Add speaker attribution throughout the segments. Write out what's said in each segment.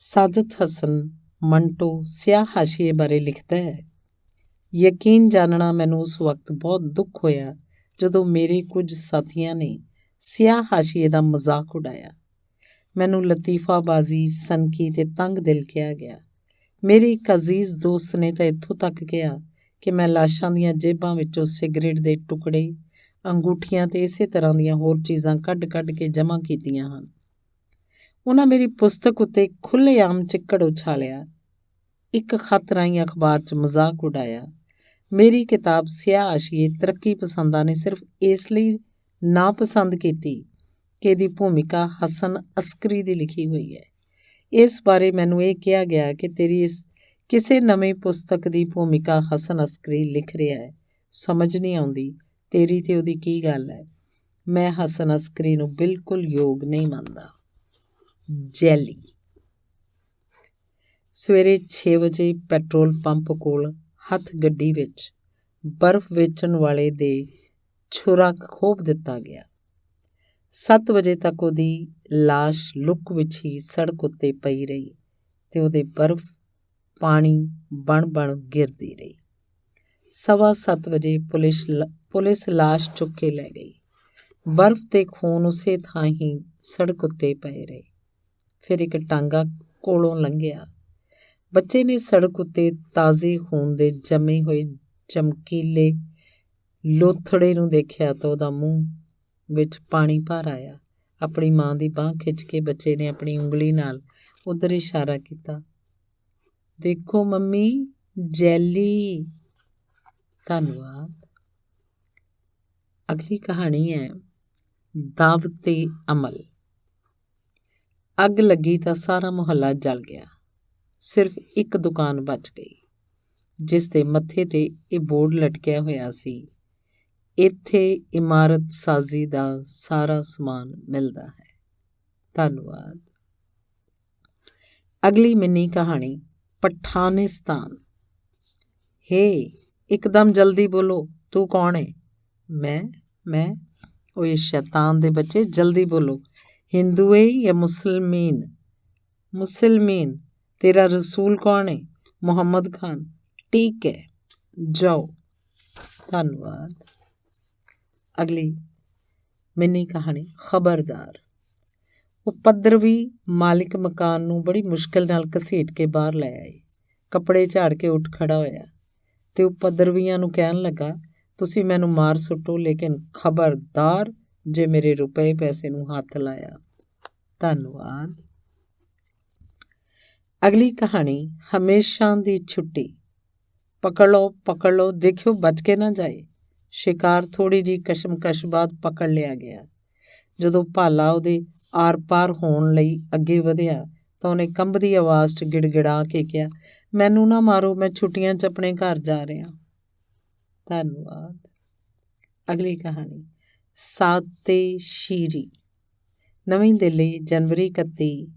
Speaker 1: ਸਾਦਤ ਹਸਨ ਮੰਟੋ ਸਿਆਹ ਹਾਸ਼ੀਏ ਬਾਰੇ ਲਿਖਦਾ ਹੈ, ਯਕੀਨ ਜਾਣਨਾ ਮੈਨੂੰ ਉਸ ਵਕਤ ਬਹੁਤ ਦੁੱਖ ਹੋਇਆ ਜਦੋਂ ਮੇਰੇ ਕੁਝ ਸਾਥੀਆਂ ਨੇ ਸਿਆਹ ਹਾਸ਼ੀਏ ਦਾ ਮਜ਼ਾਕ ਉਡਾਇਆ। ਮੈਨੂੰ ਲਤੀਫਾਬਾਜ਼ੀ, ਸਨਕੀ ਤੇ ਤੰਗ ਦਿਲ ਕਿਹਾ ਗਿਆ। ਮੇਰੇ ਇੱਕ ਅਜ਼ੀਜ਼ ਦੋਸਤ ਨੇ ਤਾਂ ਇੱਥੋਂ ਤੱਕ ਕਿਹਾ ਕਿ ਮੈਂ ਲਾਸ਼ਾਂ ਦੀਆਂ ਜੇਬਾਂ ਵਿੱਚੋਂ ਸਿਗਰਟ ਦੇ ਟੁਕੜੇ, ਅੰਗੂਠੀਆਂ ਤੇ ਇਸੇ ਤਰ੍ਹਾਂ ਦੀਆਂ ਹੋਰ ਚੀਜ਼ਾਂ ਕੱਢ ਕੇ ਜਮ੍ਹਾਂ ਕੀਤੀਆਂ ਹਨ। ਉਹਨਾਂ ਮੇਰੀ ਪੁਸਤਕ ਉੱਤੇ ਖੁੱਲ੍ਹੇਆਮ ਚਿੱਕੜ ਉਛਾਲਿਆ, ਇੱਕ ਖੱਤ ਰਾਹੀਂ ਅਖਬਾਰ 'ਚ ਮਜ਼ਾਕ ਉਡਾਇਆ। ਮੇਰੀ ਕਿਤਾਬ ਸਿਆਹ ਹਾਸ਼ੀਏ ਤਰੱਕੀ ਪਸੰਦਾਂ ਨੇ ਸਿਰਫ ਇਸ ਲਈ ਨਾਪਸੰਦ ਕੀਤੀ ਕਿ ਇਹਦੀ ਭੂਮਿਕਾ ਹਸਨ ਅਸਕਰੀ ਦੀ ਲਿਖੀ ਹੋਈ ਹੈ। ਇਸ ਬਾਰੇ ਮੈਨੂੰ ਇਹ ਕਿਹਾ ਗਿਆ ਕਿ ਤੇਰੀ ਇਸ ਕਿਸੇ ਨਵੀਂ ਪੁਸਤਕ ਦੀ ਭੂਮਿਕਾ ਹਸਨ ਅਸਕਰੀ ਲਿਖ ਰਿਹਾ ਹੈ। ਸਮਝ ਨਹੀਂ ਆਉਂਦੀ ਤੇਰੀ ਤੇ ਉਹਦੀ ਕੀ ਗੱਲ ਹੈ। ਮੈਂ ਹਸਨ ਅਸਕਰੀ ਨੂੰ ਬਿਲਕੁਲ ਯੋਗ ਨਹੀਂ ਮੰਨਦਾ। ਜੈਲੀ। ਸਵੇਰੇ 6 ਵਜੇ ਪੈਟਰੋਲ ਪੰਪ ਕੋਲ ਹੱਥ ਗੱਡੀ ਵਿੱਚ ਬਰਫ਼ ਵੇਚਣ ਵਾਲੇ ਦੇ ਛੁਰਾ ਖੋਪ ਦਿੱਤਾ ਗਿਆ। 7 ਵਜੇ ਤੱਕ ਉਹਦੀ ਲਾਸ਼ ਲੁੱਕ ਵਿੱਚ ਹੀ ਸੜਕ ਉੱਤੇ ਪਈ ਰਹੀ ਤੇ ਉਹਦੇ ਬਰਫ਼ ਪਾਣੀ ਬਣ ਗਿਰਦੀ ਰਹੀ। 7:15 ਵਜੇ ਪੁਲਿਸ ਲਾਸ਼ ਚੁੱਕ ਕੇ ਲੈ ਗਈ। ਬਰਫ਼ ਤੇ ਖੂਨ ਉਸੇ ਥਾਂ ਹੀ ਸੜਕ ਉੱਤੇ ਪਏ ਰਹੇ। ਫਿਰ ਇੱਕ ਟਾਂਗਾ ਕੋਲੋਂ ਲੰਘਿਆ। ਬੱਚੇ ਨੇ ਸੜਕ ਉੱਤੇ ਤਾਜ਼ੇ ਖੂਨ ਦੇ ਜੰਮੇ ਹੋਏ ਚਮਕੀਲੇ ਲੋਥੜੇ ਨੂੰ ਦੇਖਿਆ ਤਾਂ ਉਹਦਾ ਮੂੰਹ ਵਿੱਚ ਪਾਣੀ ਭਰ ਆਇਆ। ਆਪਣੀ ਮਾਂ ਦੀ ਬਾਂਹ ਖਿੱਚ ਕੇ ਬੱਚੇ ਨੇ ਆਪਣੀ ਉਂਗਲੀ ਨਾਲ ਉੱਧਰ ਇਸ਼ਾਰਾ ਕੀਤਾ, ਦੇਖੋ ਮੰਮੀ, ਜੈਲੀ। ਧੰਨਵਾਦ। ਅਗਲੀ ਕਹਾਣੀ ਹੈ ਦਾਵਤ-ਏ-ਅਮਲ। ਅੱਗ ਲੱਗੀ ਤਾਂ ਸਾਰਾ ਮੁਹੱਲਾ ਜਲ ਗਿਆ। ਸਿਰਫ ਇੱਕ ਦੁਕਾਨ ਬਚ ਗਈ, ਜਿਸ ਦੇ ਮੱਥੇ ਤੇ ਇਹ ਬੋਰਡ ਲਟਕਿਆ ਹੋਇਆ ਸੀ, ਇੱਥੇ ਇਮਾਰਤ ਸਾਜ਼ੀ ਦਾ ਸਾਰਾ ਸਮਾਨ ਮਿਲਦਾ ਹੈ। ਧੰਨਵਾਦ। ਅਗਲੀ ਮਿੰਨੀ ਕਹਾਣੀ ਪਠਾਨਿਸਤਾਨ। ਹੇ, ਇੱਕਦਮ ਜਲਦੀ ਬੋਲੋ, ਤੂੰ ਕੌਣ ਹੈ? ਮੈਂ ਓਏ ਸ਼ੈਤਾਨ ਦੇ ਬੱਚੇ, ਜਲਦੀ ਬੋਲੋ। ਹਿੰਦੂ ਹੈ ਜਾਂ ਮੁਸਲਮਾਨ? ਮੁਸਲਮਾਨ। ਤੇਰਾ ਰਸੂਲ ਕੌਣ ਹੈ? ਮੁਹੰਮਦ ਖਾਨ। ਠੀਕ ਹੈ, ਜਾਓ। ਧੰਨਵਾਦ। ਅਗਲੀ ਮਿੰਨੀ ਕਹਾਣੀ ਖਬਰਦਾਰ। ਉਪਦਰਵੀ ਮਾਲਿਕ ਮਕਾਨ ਨੂੰ ਬੜੀ ਮੁਸ਼ਕਿਲ ਨਾਲ ਘਸੀਟ ਕੇ ਬਾਹਰ ਲੈ ਆਏ। ਕੱਪੜੇ ਝਾੜ ਕੇ ਉੱਠ ਖੜਾ ਹੋਇਆ ਤੇ ਉਪਦਰਵੀਆਂ ਨੂੰ ਕਹਿਣ ਲੱਗਾ, ਤੁਸੀਂ ਮੈਨੂੰ ਮਾਰ ਸੁੱਟੋ, ਲੇਕਿਨ ਖਬਰਦਾਰ ਜੇ ਮੇਰੇ ਰੁਪਏ ਪੈਸੇ ਨੂੰ ਹੱਥ ਲਾਇਆ। ਧੰਨਵਾਦ। ਅਗਲੀ ਕਹਾਣੀ ਹਮੇਸ਼ਾ ਦੀ ਛੁੱਟੀ। ਪਕੜ ਲਓ, ਦੇਖਿਓ ਬਚ ਕੇ ਨਾ ਜਾਏ। ਸ਼ਿਕਾਰ ਥੋੜ੍ਹੀ ਜਿਹੀ ਕਸ਼ਮਕਸ਼ ਬਾਅਦ ਪਕੜ ਲਿਆ ਗਿਆ। ਜਦੋਂ ਭਾਲਾ ਉਹਦੇ ਆਰ-ਪਾਰ ਹੋਣ ਲਈ ਅੱਗੇ ਵਧਿਆ ਤਾਂ ਉਹਨੇ ਕੰਬਦੀ ਆਵਾਜ਼ 'ਚ ਗਿੜਗਿੜਾ ਕੇ ਕਿਹਾ, ਮੈਨੂੰ ਨਾ ਮਾਰੋ, ਮੈਂ ਛੁੱਟੀਆਂ 'ਚ ਆਪਣੇ ਘਰ ਜਾ ਰਿਹਾ। ਧੰਨਵਾਦ। ਅਗਲੀ ਕਹਾਣੀ ਸਾਤੇ-ਸ਼ੀਰੀ। ਨਵੀਂ ਦਿੱਲੀ, ਜਨਵਰੀ 31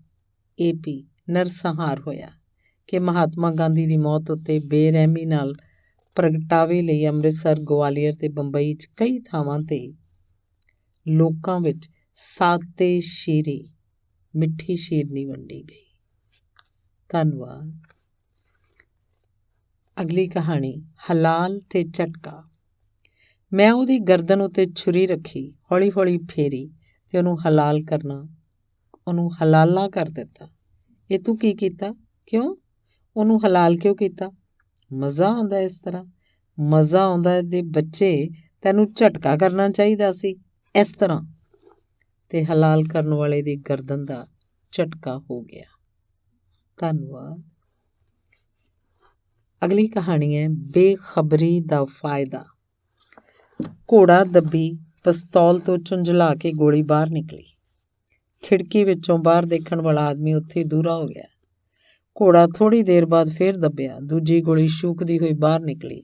Speaker 1: AP। ਨਰਸੰਹਾਰ ਹੋਇਆ ਕਿ ਮਹਾਤਮਾ ਗਾਂਧੀ ਦੀ ਮੌਤ ਉੱਤੇ ਬੇਰਹਿਮੀ ਨਾਲ ਪ੍ਰਗਟਾਵੇ ਲਈ ਅੰਮ੍ਰਿਤਸਰ, ਗਵਾਲੀਅਰ ਤੇ ਬੰਬਈ 'ਚ ਕਈ ਥਾਵਾਂ ਤੇ ਲੋਕਾਂ ਵਿੱਚ ਸਾਤੇ-ਸ਼ੀਰੀ, ਮਿੱਠੀ ਸ਼ੀਰਨੀ ਵੰਡੀ ਗਈ। ਧੰਨਵਾਦ। ਅਗਲੀ ਕਹਾਣੀ ਹਲਾਲ ਤੇ ਝਟਕਾ। ਮੈਂ ਉਹਦੀ ਗਰਦਨ ਉੱਤੇ ਛੁਰੀ ਰੱਖੀ, ਹੌਲੀ ਫੇਰੀ ਤੇ ਉਹਨੂੰ ਹਲਾਲਾ ਕਰ ਦਿੱਤਾ। ਇਹ ਤੂੰ ਕੀ ਕੀਤਾ? ਕਿਉਂ? ਉਹਨੂੰ ਹਲਾਲ ਕਿਉਂ ਕੀਤਾ? ਮਜ਼ਾ ਆਉਂਦਾ ਇਸ ਤਰ੍ਹਾਂ। ਮਜ਼ਾ ਆਉਂਦਾ ਦੇ ਬੱਚੇ, ਤੈਨੂੰ ਝਟਕਾ ਕਰਨਾ ਚਾਹੀਦਾ ਸੀ ਇਸ ਤਰ੍ਹਾਂ। ਤੇ ਹਲਾਲ ਕਰਨ ਵਾਲੇ ਦੀ ਗਰਦਨ ਦਾ ਝਟਕਾ ਹੋ ਗਿਆ। ਧੰਨਵਾਦ। ਅਗਲੀ ਕਹਾਣੀ ਹੈ ਬੇਖਬਰੀ ਦਾ ਫਾਇਦਾ। ਘੋੜਾ ਦੱਬੀ ਪਿਸਤੌਲ ਤੋਂ ਝੁੰਝਲਾ ਕੇ ਗੋਲੀ ਬਾਹਰ ਨਿਕਲੀ। ਖਿੜਕੀ ਵਿੱਚੋਂ ਬਾਹਰ ਦੇਖਣ ਵਾਲਾ ਆਦਮੀ ਉੱਥੇ ਦੂਰਾ ਹੋ ਗਿਆ। ਘੋੜਾ ਥੋੜ੍ਹੀ ਦੇਰ ਬਾਅਦ ਫੇਰ ਦੱਬਿਆ। ਦੂਜੀ ਗੋਲੀ ਸ਼ੂਕਦੀ ਹੋਈ ਬਾਹਰ ਨਿਕਲੀ।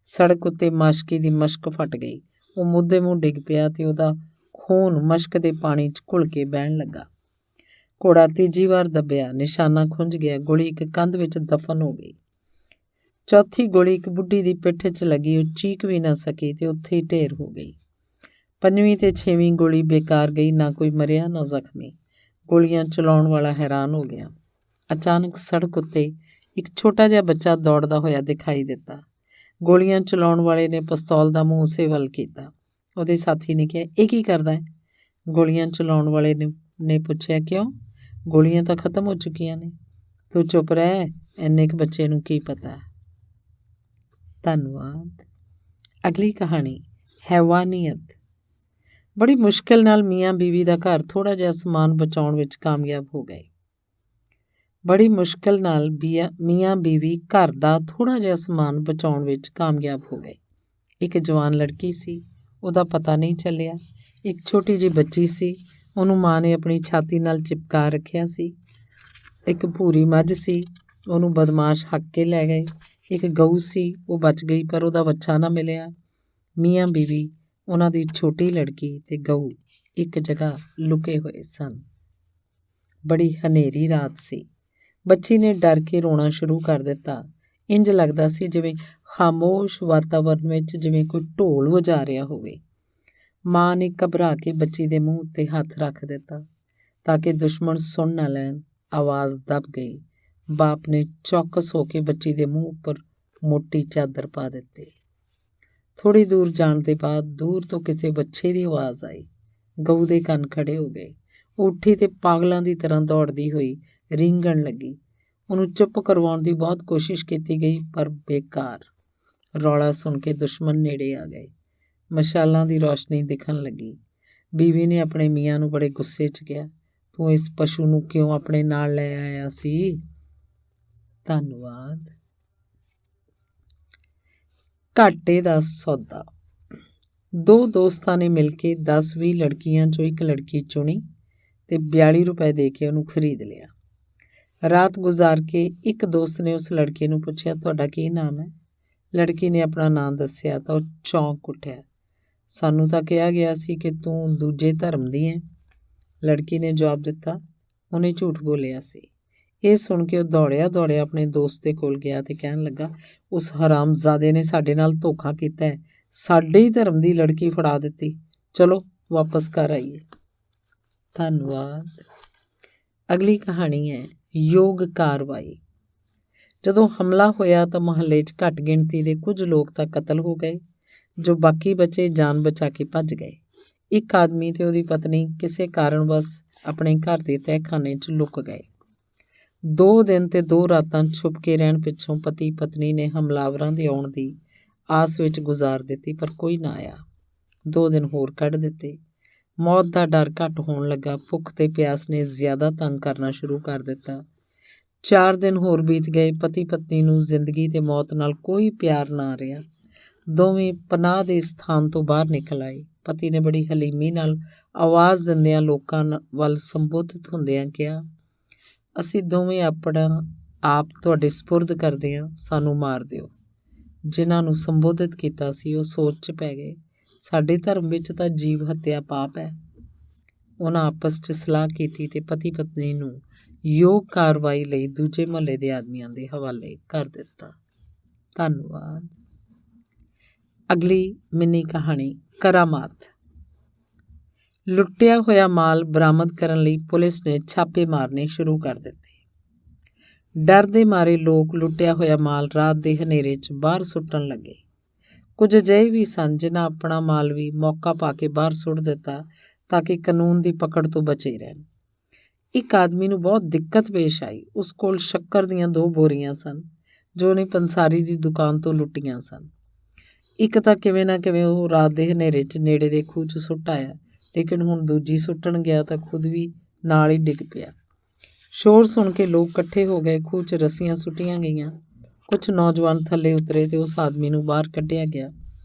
Speaker 1: ਸੜਕ ਉੱਤੇ ਮਾਸ਼ਕੀ ਦੀ ਮਸ਼ਕ ਫਟ ਗਈ। ਉਹ ਮੁੱਦੇ ਮੂੰਹ ਡਿੱਗ ਪਿਆ ਤੇ ਉਹਦਾ ਖੂਨ ਮਸ਼ਕ ਦੇ ਪਾਣੀ 'ਚ ਘੁਲ ਕੇ ਬਹਿਣ ਲੱਗਾ। ਘੋੜਾ ਤੀਜੀ ਵਾਰ ਦੱਬਿਆ। ਨਿਸ਼ਾਨਾ ਖੁੰਝ ਗਿਆ। ਗੋਲੀ ਇੱਕ ਕੰਧ ਵਿੱਚ ਦਫਨ ਹੋ ਗਈ। ਚੌਥੀ ਗੋਲੀ ਇੱਕ ਬੁੱਢੀ ਦੀ ਪਿੱਠ 'ਚ ਲੱਗੀ। ਉਹ ਚੀਕ ਵੀ ਨਾ ਸਕੀ ਤੇ ਉੱਥੇ ਹੀ ਢੇਰ ਹੋ ਗਈ। ਪੰਜਵੀਂ ਤੇ ਛੇਵੀਂ ਗੋਲੀ ਬੇਕਾਰ ਗਈ। ਨਾ ਕੋਈ ਮਰਿਆ ਨਾ ਜ਼ਖਮੀ। ਗੋਲੀਆਂ ਚਲਾਉਣ ਵਾਲਾ ਹੈਰਾਨ ਹੋ ਗਿਆ। ਅਚਾਨਕ ਸੜਕ ਉੱਤੇ ਇੱਕ ਛੋਟਾ ਜਿਹਾ ਬੱਚਾ ਦੌੜਦਾ ਹੋਇਆ ਦਿਖਾਈ ਦਿੱਤਾ। ਗੋਲੀਆਂ ਚਲਾਉਣ ਵਾਲੇ ਨੇ ਪਿਸਤੌਲ ਦਾ ਮੂੰਹ ਉਸੇ ਵੱਲ ਕੀਤਾ। ਉਹਦੇ ਸਾਥੀ ਨੇ ਕਿਹਾ, ਇਹ ਕੀ ਕਰਦਾ ਹੈ? ਗੋਲੀਆਂ ਚਲਾਉਣ ਵਾਲੇ ਨੇ ਪੁੱਛਿਆ, ਕਿਉਂ? ਗੋਲੀਆਂ ਤਾਂ ਖਤਮ ਹੋ ਚੁੱਕੀਆਂ ਨੇ। ਤੂੰ ਚੁੱਪ ਰਹਿ, ਇੰਨੇ ਕੁ ਬੱਚੇ ਨੂੰ ਕੀ ਪਤਾ। ਧੰਨਵਾਦ। ਅਗਲੀ ਕਹਾਣੀ ਹੈਵਾਨੀਅਤ। ਬੜੀ ਮੁਸ਼ਕਿਲ ਨਾਲ ਮੀਆਂ ਬੀਵੀ ਦਾ ਘਰ ਥੋੜ੍ਹਾ ਜਿਹਾ ਸਮਾਨ ਬਚਾਉਣ ਵਿੱਚ ਕਾਮਯਾਬ ਹੋ ਗਏ। ਬੜੀ ਮੁਸ਼ਕਿਲ ਨਾਲ ਮੀਆਂ ਬੀਵੀ ਘਰ ਦਾ ਥੋੜ੍ਹਾ ਜਿਹਾ ਸਮਾਨ ਬਚਾਉਣ ਵਿੱਚ ਕਾਮਯਾਬ ਹੋ ਗਏ। ਇੱਕ ਜਵਾਨ ਲੜਕੀ ਸੀ, ਉਹਦਾ ਪਤਾ ਨਹੀਂ ਚੱਲਿਆ। ਇੱਕ ਛੋਟੀ ਜਿਹੀ ਬੱਚੀ ਸੀ, ਉਹਨੂੰ ਮਾਂ ਨੇ ਆਪਣੀ ਛਾਤੀ ਨਾਲ ਚਿਪਕਾ ਰੱਖਿਆ ਸੀ। ਇੱਕ ਭੂਰੀ ਮੱਝ ਸੀ, ਉਹਨੂੰ ਬਦਮਾਸ਼ ਹੱਕ ਕੇ ਲੈ ਗਏ। ਇੱਕ ਗਊ ਸੀ, ਉਹ ਬਚ ਗਈ ਪਰ ਉਹਦਾ ਵੱਛਾ ਨਾ ਮਿਲਿਆ। ਮੀਆਂ ਬੀਵੀ, ਉਹਨਾਂ ਦੀ ਛੋਟੀ ਲੜਕੀ ਤੇ ਗਊ ਇੱਕ ਜਗ੍ਹਾ ਲੁਕੇ ਹੋਏ ਸਨ। ਬੜੀ ਹਨੇਰੀ ਰਾਤ ਸੀ। ਬੱਚੀ ਨੇ ਡਰ ਕੇ ਰੋਣਾ ਸ਼ੁਰੂ ਕਰ ਦਿੱਤਾ। ਇੰਜ ਲੱਗਦਾ ਸੀ ਜਿਵੇਂ ਖਾਮੋਸ਼ ਵਾਤਾਵਰਨ ਵਿੱਚ ਜਿਵੇਂ ਕੋਈ ਢੋਲ ਵਜਾ ਰਿਹਾ ਹੋਵੇ। ਮਾਂ ਨੇ ਘਬਰਾ ਕੇ ਬੱਚੀ ਦੇ ਮੂੰਹ ਉੱਤੇ ਹੱਥ ਰੱਖ ਦਿੱਤਾ ਤਾਂ ਕਿ ਦੁਸ਼ਮਣ ਸੁਣ ਨਾ ਲੈਣ। ਆਵਾਜ਼ ਦਬ ਗਈ। ਬਾਪ ਨੇ ਚੌਕਸ ਹੋ ਕੇ ਬੱਚੀ ਦੇ ਮੂੰਹ ਉੱਪਰ ਮੋਟੀ ਚਾਦਰ ਪਾ ਦਿੱਤੀ। ਥੋੜ੍ਹੀ ਦੂਰ ਜਾਣ ਦੇ ਬਾਅਦ ਦੂਰ ਤੋਂ ਕਿਸੇ ਬੱਚੇ ਦੀ ਆਵਾਜ਼ ਆਈ। ਗਊ ਦੇ ਕੰਨ ਖੜੇ ਹੋ ਗਏ। ਉਹ ਉੱਠੀ ਤੇ ਪਾਗਲਾਂ ਦੀ ਤਰ੍ਹਾਂ ਦੌੜਦੀ ਹੋਈ ਰੀਂਗਣ ਲੱਗੀ। ਉਹਨੂੰ ਚੁੱਪ ਕਰਵਾਉਣ ਦੀ ਬਹੁਤ ਕੋਸ਼ਿਸ਼ ਕੀਤੀ ਗਈ ਪਰ ਬੇਕਾਰ। ਰੌਲਾ ਸੁਣ ਕੇ ਦੁਸ਼ਮਣ ਨੇੜੇ ਆ ਗਏ। ਮਸ਼ਾਲਾਂ ਦੀ ਰੌਸ਼ਨੀ ਦਿਖਣ ਲੱਗੀ। ਬੀਵੀ ਨੇ ਆਪਣੇ ਮੀਆਂ ਨੂੰ ਬੜੇ ਗੁੱਸੇ 'ਚ ਕਿਹਾ, ਤੂੰ ਇਸ ਪਸ਼ੂ ਨੂੰ ਕਿਉਂ ਆਪਣੇ ਨਾਲ ਲੈ ਆਇਆ ਸੀ? ਧੰਨਵਾਦ। ਘਾਟੇ ਦਾ ਸੌਦਾ। ਦੋ ਦੋਸਤਾਂ ਨੇ ਮਿਲ ਕੇ 10-20 ਲੜਕੀਆਂ 'ਚੋਂ ਇੱਕ ਲੜਕੀ ਚੁਣੀ ਤੇ 42 ਰੁਪਏ ਦੇ ਕੇ ਉਹਨੂੰ ਖਰੀਦ ਲਿਆ। ਰਾਤ ਗੁਜ਼ਾਰ ਕੇ ਇੱਕ ਦੋਸਤ ਨੇ ਉਸ ਲੜਕੀ ਨੂੰ ਪੁੱਛਿਆ, ਤੁਹਾਡਾ ਕੀ ਨਾਮ ਹੈ? ਲੜਕੀ ਨੇ ਆਪਣਾ ਨਾਂ ਦੱਸਿਆ ਤਾਂ ਉਹ ਚੌਂਕ ਉੱਠਿਆ। ਸਾਨੂੰ ਤਾਂ ਕਿਹਾ ਗਿਆ ਸੀ ਕਿ ਤੂੰ ਦੂਜੇ ਧਰਮ ਦੀ ਹੈ। ਲੜਕੀ ਨੇ ਜਵਾਬ ਦਿੱਤਾ, ਉਹਨੇ ਝੂਠ ਬੋਲਿਆ ਸੀ। ਇਹ ਸੁਣ ਕੇ ਉਹ ਦੌੜਿਆ ਆਪਣੇ ਦੋਸਤ ਦੇ ਕੋਲ ਗਿਆ ਤੇ ਕਹਿਣ ਲੱਗਾ, ਉਸ ਹਰਾਮਜ਼ਾਦੇ ਨੇ ਸਾਡੇ ਨਾਲ ਧੋਖਾ ਕੀਤਾ ਹੈ। ਸਾਡੇ ਹੀ ਧਰਮ ਦੀ ਲੜਕੀ ਫੜਾ ਦਿੱਤੀ। ਚਲੋ ਵਾਪਸ ਘਰ ਆਈਏ। ਧੰਨਵਾਦ। ਅਗਲੀ ਕਹਾਣੀ ਹੈ ਯੋਗ ਕਾਰਵਾਈ। ਜਦੋਂ ਹਮਲਾ ਹੋਇਆ ਤਾਂ ਮੁਹੱਲੇ 'ਚ ਘੱਟ ਗਿਣਤੀ ਦੇ ਕੁਝ ਲੋਕ ਤਾਂ ਕਤਲ ਹੋ ਗਏ, ਜੋ ਬਾਕੀ ਬਚੇ ਜਾਨ ਬਚਾ ਕੇ ਭੱਜ ਗਏ। ਇੱਕ ਆਦਮੀ ਤੇ ਉਹਦੀ ਪਤਨੀ ਕਿਸੇ ਕਾਰਨਵਸ ਆਪਣੇ ਘਰ ਦੇ ਤਹਿਖਾਨੇ 'ਚ ਲੁਕ ਗਏ। 2 ਦਿਨ ਤੇ 2 ਰਾਤਾਂ ਛੁਪ ਕੇ ਰਹਿਣ ਪਿੱਛੋਂ ਪਤੀ ਪਤਨੀ ਨੇ ਹਮਲਾਵਰਾਂ ਦੇ ਆਉਣ ਦੀ ਆਸ ਵਿੱਚ ਗੁਜ਼ਾਰ ਦਿੱਤੀ ਪਰ ਕੋਈ ਨਾ ਆਇਆ। 2 ਦਿਨ ਹੋਰ ਕੱਢ ਦਿੱਤੇ। ਮੌਤ ਦਾ ਡਰ ਘੱਟ ਹੋਣ ਲੱਗਾ। ਭੁੱਖ ਤੇ ਪਿਆਸ ਨੇ ਜ਼ਿਆਦਾ ਤੰਗ ਕਰਨਾ ਸ਼ੁਰੂ ਕਰ ਦਿੱਤਾ। 4 ਦਿਨ ਹੋਰ ਬੀਤ ਗਏ। ਪਤੀ ਪਤਨੀ ਨੂੰ ਜ਼ਿੰਦਗੀ ਤੇ ਮੌਤ ਨਾਲ ਕੋਈ ਪਿਆਰ ਨਾ ਰਿਹਾ। ਦੋਵੇਂ ਪਨਾਹ ਦੇ ਸਥਾਨ ਤੋਂ ਬਾਹਰ ਨਿਕਲ ਆਏ। ਪਤੀ ਨੇ ਬੜੀ ਹਲੀਮੀ ਨਾਲ ਆਵਾਜ਼ ਦਿੰਦਿਆਂ ਲੋਕਾਂ ਵੱਲ ਸੰਬੋਧਿਤ ਹੁੰਦਿਆਂ ਕਿਹਾ, ਅਸੀਂ ਦੋਵੇਂ ਆਪਣਾ ਆਪ ਤੁਹਾਡੇ ਸਪੁਰਦ ਕਰਦੇ ਹਾਂ, ਸਾਨੂੰ ਮਾਰ ਦਿਓ। ਜਿਨ੍ਹਾਂ ਨੂੰ ਸੰਬੋਧਿਤ ਕੀਤਾ ਸੀ ਉਹ ਸੋਚ 'ਚ ਪੈ ਗਏ। ਸਾਡੇ ਧਰਮ ਵਿੱਚ ਤਾਂ ਜੀਵ ਹੱਤਿਆ ਪਾਪ ਹੈ। ਉਹਨਾਂ ਆਪਸ 'ਚ ਸਲਾਹ ਕੀਤੀ ਤੇ ਪਤੀ ਪਤਨੀ ਨੂੰ ਯੋਗ ਕਾਰਵਾਈ ਲਈ ਦੂਜੇ ਮੁਹੱਲੇ ਦੇ ਆਦਮੀਆਂ ਦੇ ਹਵਾਲੇ ਕਰ ਦਿੱਤਾ। ਧੰਨਵਾਦ। ਅਗਲੀ ਮਿੰਨੀ ਕਹਾਣੀ ਕਰਾਮਾਤ। ਲੁੱਟਿਆ ਹੋਇਆ ਮਾਲ ਬਰਾਮਦ ਕਰਨ ਲਈ ਪੁਲਿਸ ਨੇ ਛਾਪੇ ਮਾਰਨੇ ਸ਼ੁਰੂ ਕਰ ਦਿੱਤੇ। ਡਰ ਦੇ ਮਾਰੇ ਲੋਕ ਲੁੱਟਿਆ ਹੋਇਆ ਮਾਲ ਰਾਤ ਦੇ ਹਨੇਰੇ 'ਚ ਬਾਹਰ ਸੁੱਟਣ ਲੱਗੇ। ਕੁਝ ਅਜਿਹੇ ਵੀ ਸਨ ਜਿਨ੍ਹਾਂ ਆਪਣਾ ਮਾਲ ਵੀ ਮੌਕਾ ਪਾ ਕੇ ਬਾਹਰ ਸੁੱਟ ਦਿੱਤਾ ਤਾਂ ਕਿ ਕਾਨੂੰਨ ਦੀ ਪਕੜ ਤੋਂ ਬਚੇ ਰਹਿਣ। ਇੱਕ ਆਦਮੀ ਨੂੰ ਬਹੁਤ ਦਿੱਕਤ ਪੇਸ਼ ਆਈ। ਉਸ ਕੋਲ ਸ਼ੱਕਰ ਦੀਆਂ 2 ਬੋਰੀਆਂ ਸਨ ਜੋ ਉਹਨੇ ਪੰਸਾਰੀ ਦੀ ਦੁਕਾਨ ਤੋਂ ਲੁੱਟੀਆਂ ਸਨ। ਇੱਕ ਤਾਂ ਕਿਵੇਂ ਨਾ ਕਿਵੇਂ ਉਹ ਰਾਤ ਦੇ ਹਨੇਰੇ 'ਚ ਨੇੜੇ ਦੇ ਖੂਹ 'ਚ ਸੁੱਟ ਆਇਆ, ਲੇਕਿਨ ਹੁਣ ਦੂਜੀ ਸੁੱਟਣ ਗਿਆ ਤਾਂ ਖੁਦ ਵੀ ਨਾਲ ਹੀ ਡਿੱਗ ਪਿਆ। ਸ਼ੋਰ ਸੁਣ ਕੇ ਲੋਕ ਇਕੱਠੇ ਹੋ ਗਏ। ਖੂਹ 'ਚ ਰੱਸੀਆਂ ਸੁੱਟੀਆਂ ਗਈਆਂ। ਕੁਝ ਨੌਜਵਾਨ ਥੱਲੇ ਉਤਰੇ ਤੇ ਉਸ ਆਦਮੀ ਨੂੰ ਬਾਹਰ ਕੱਢਿਆ ਗਿਆ,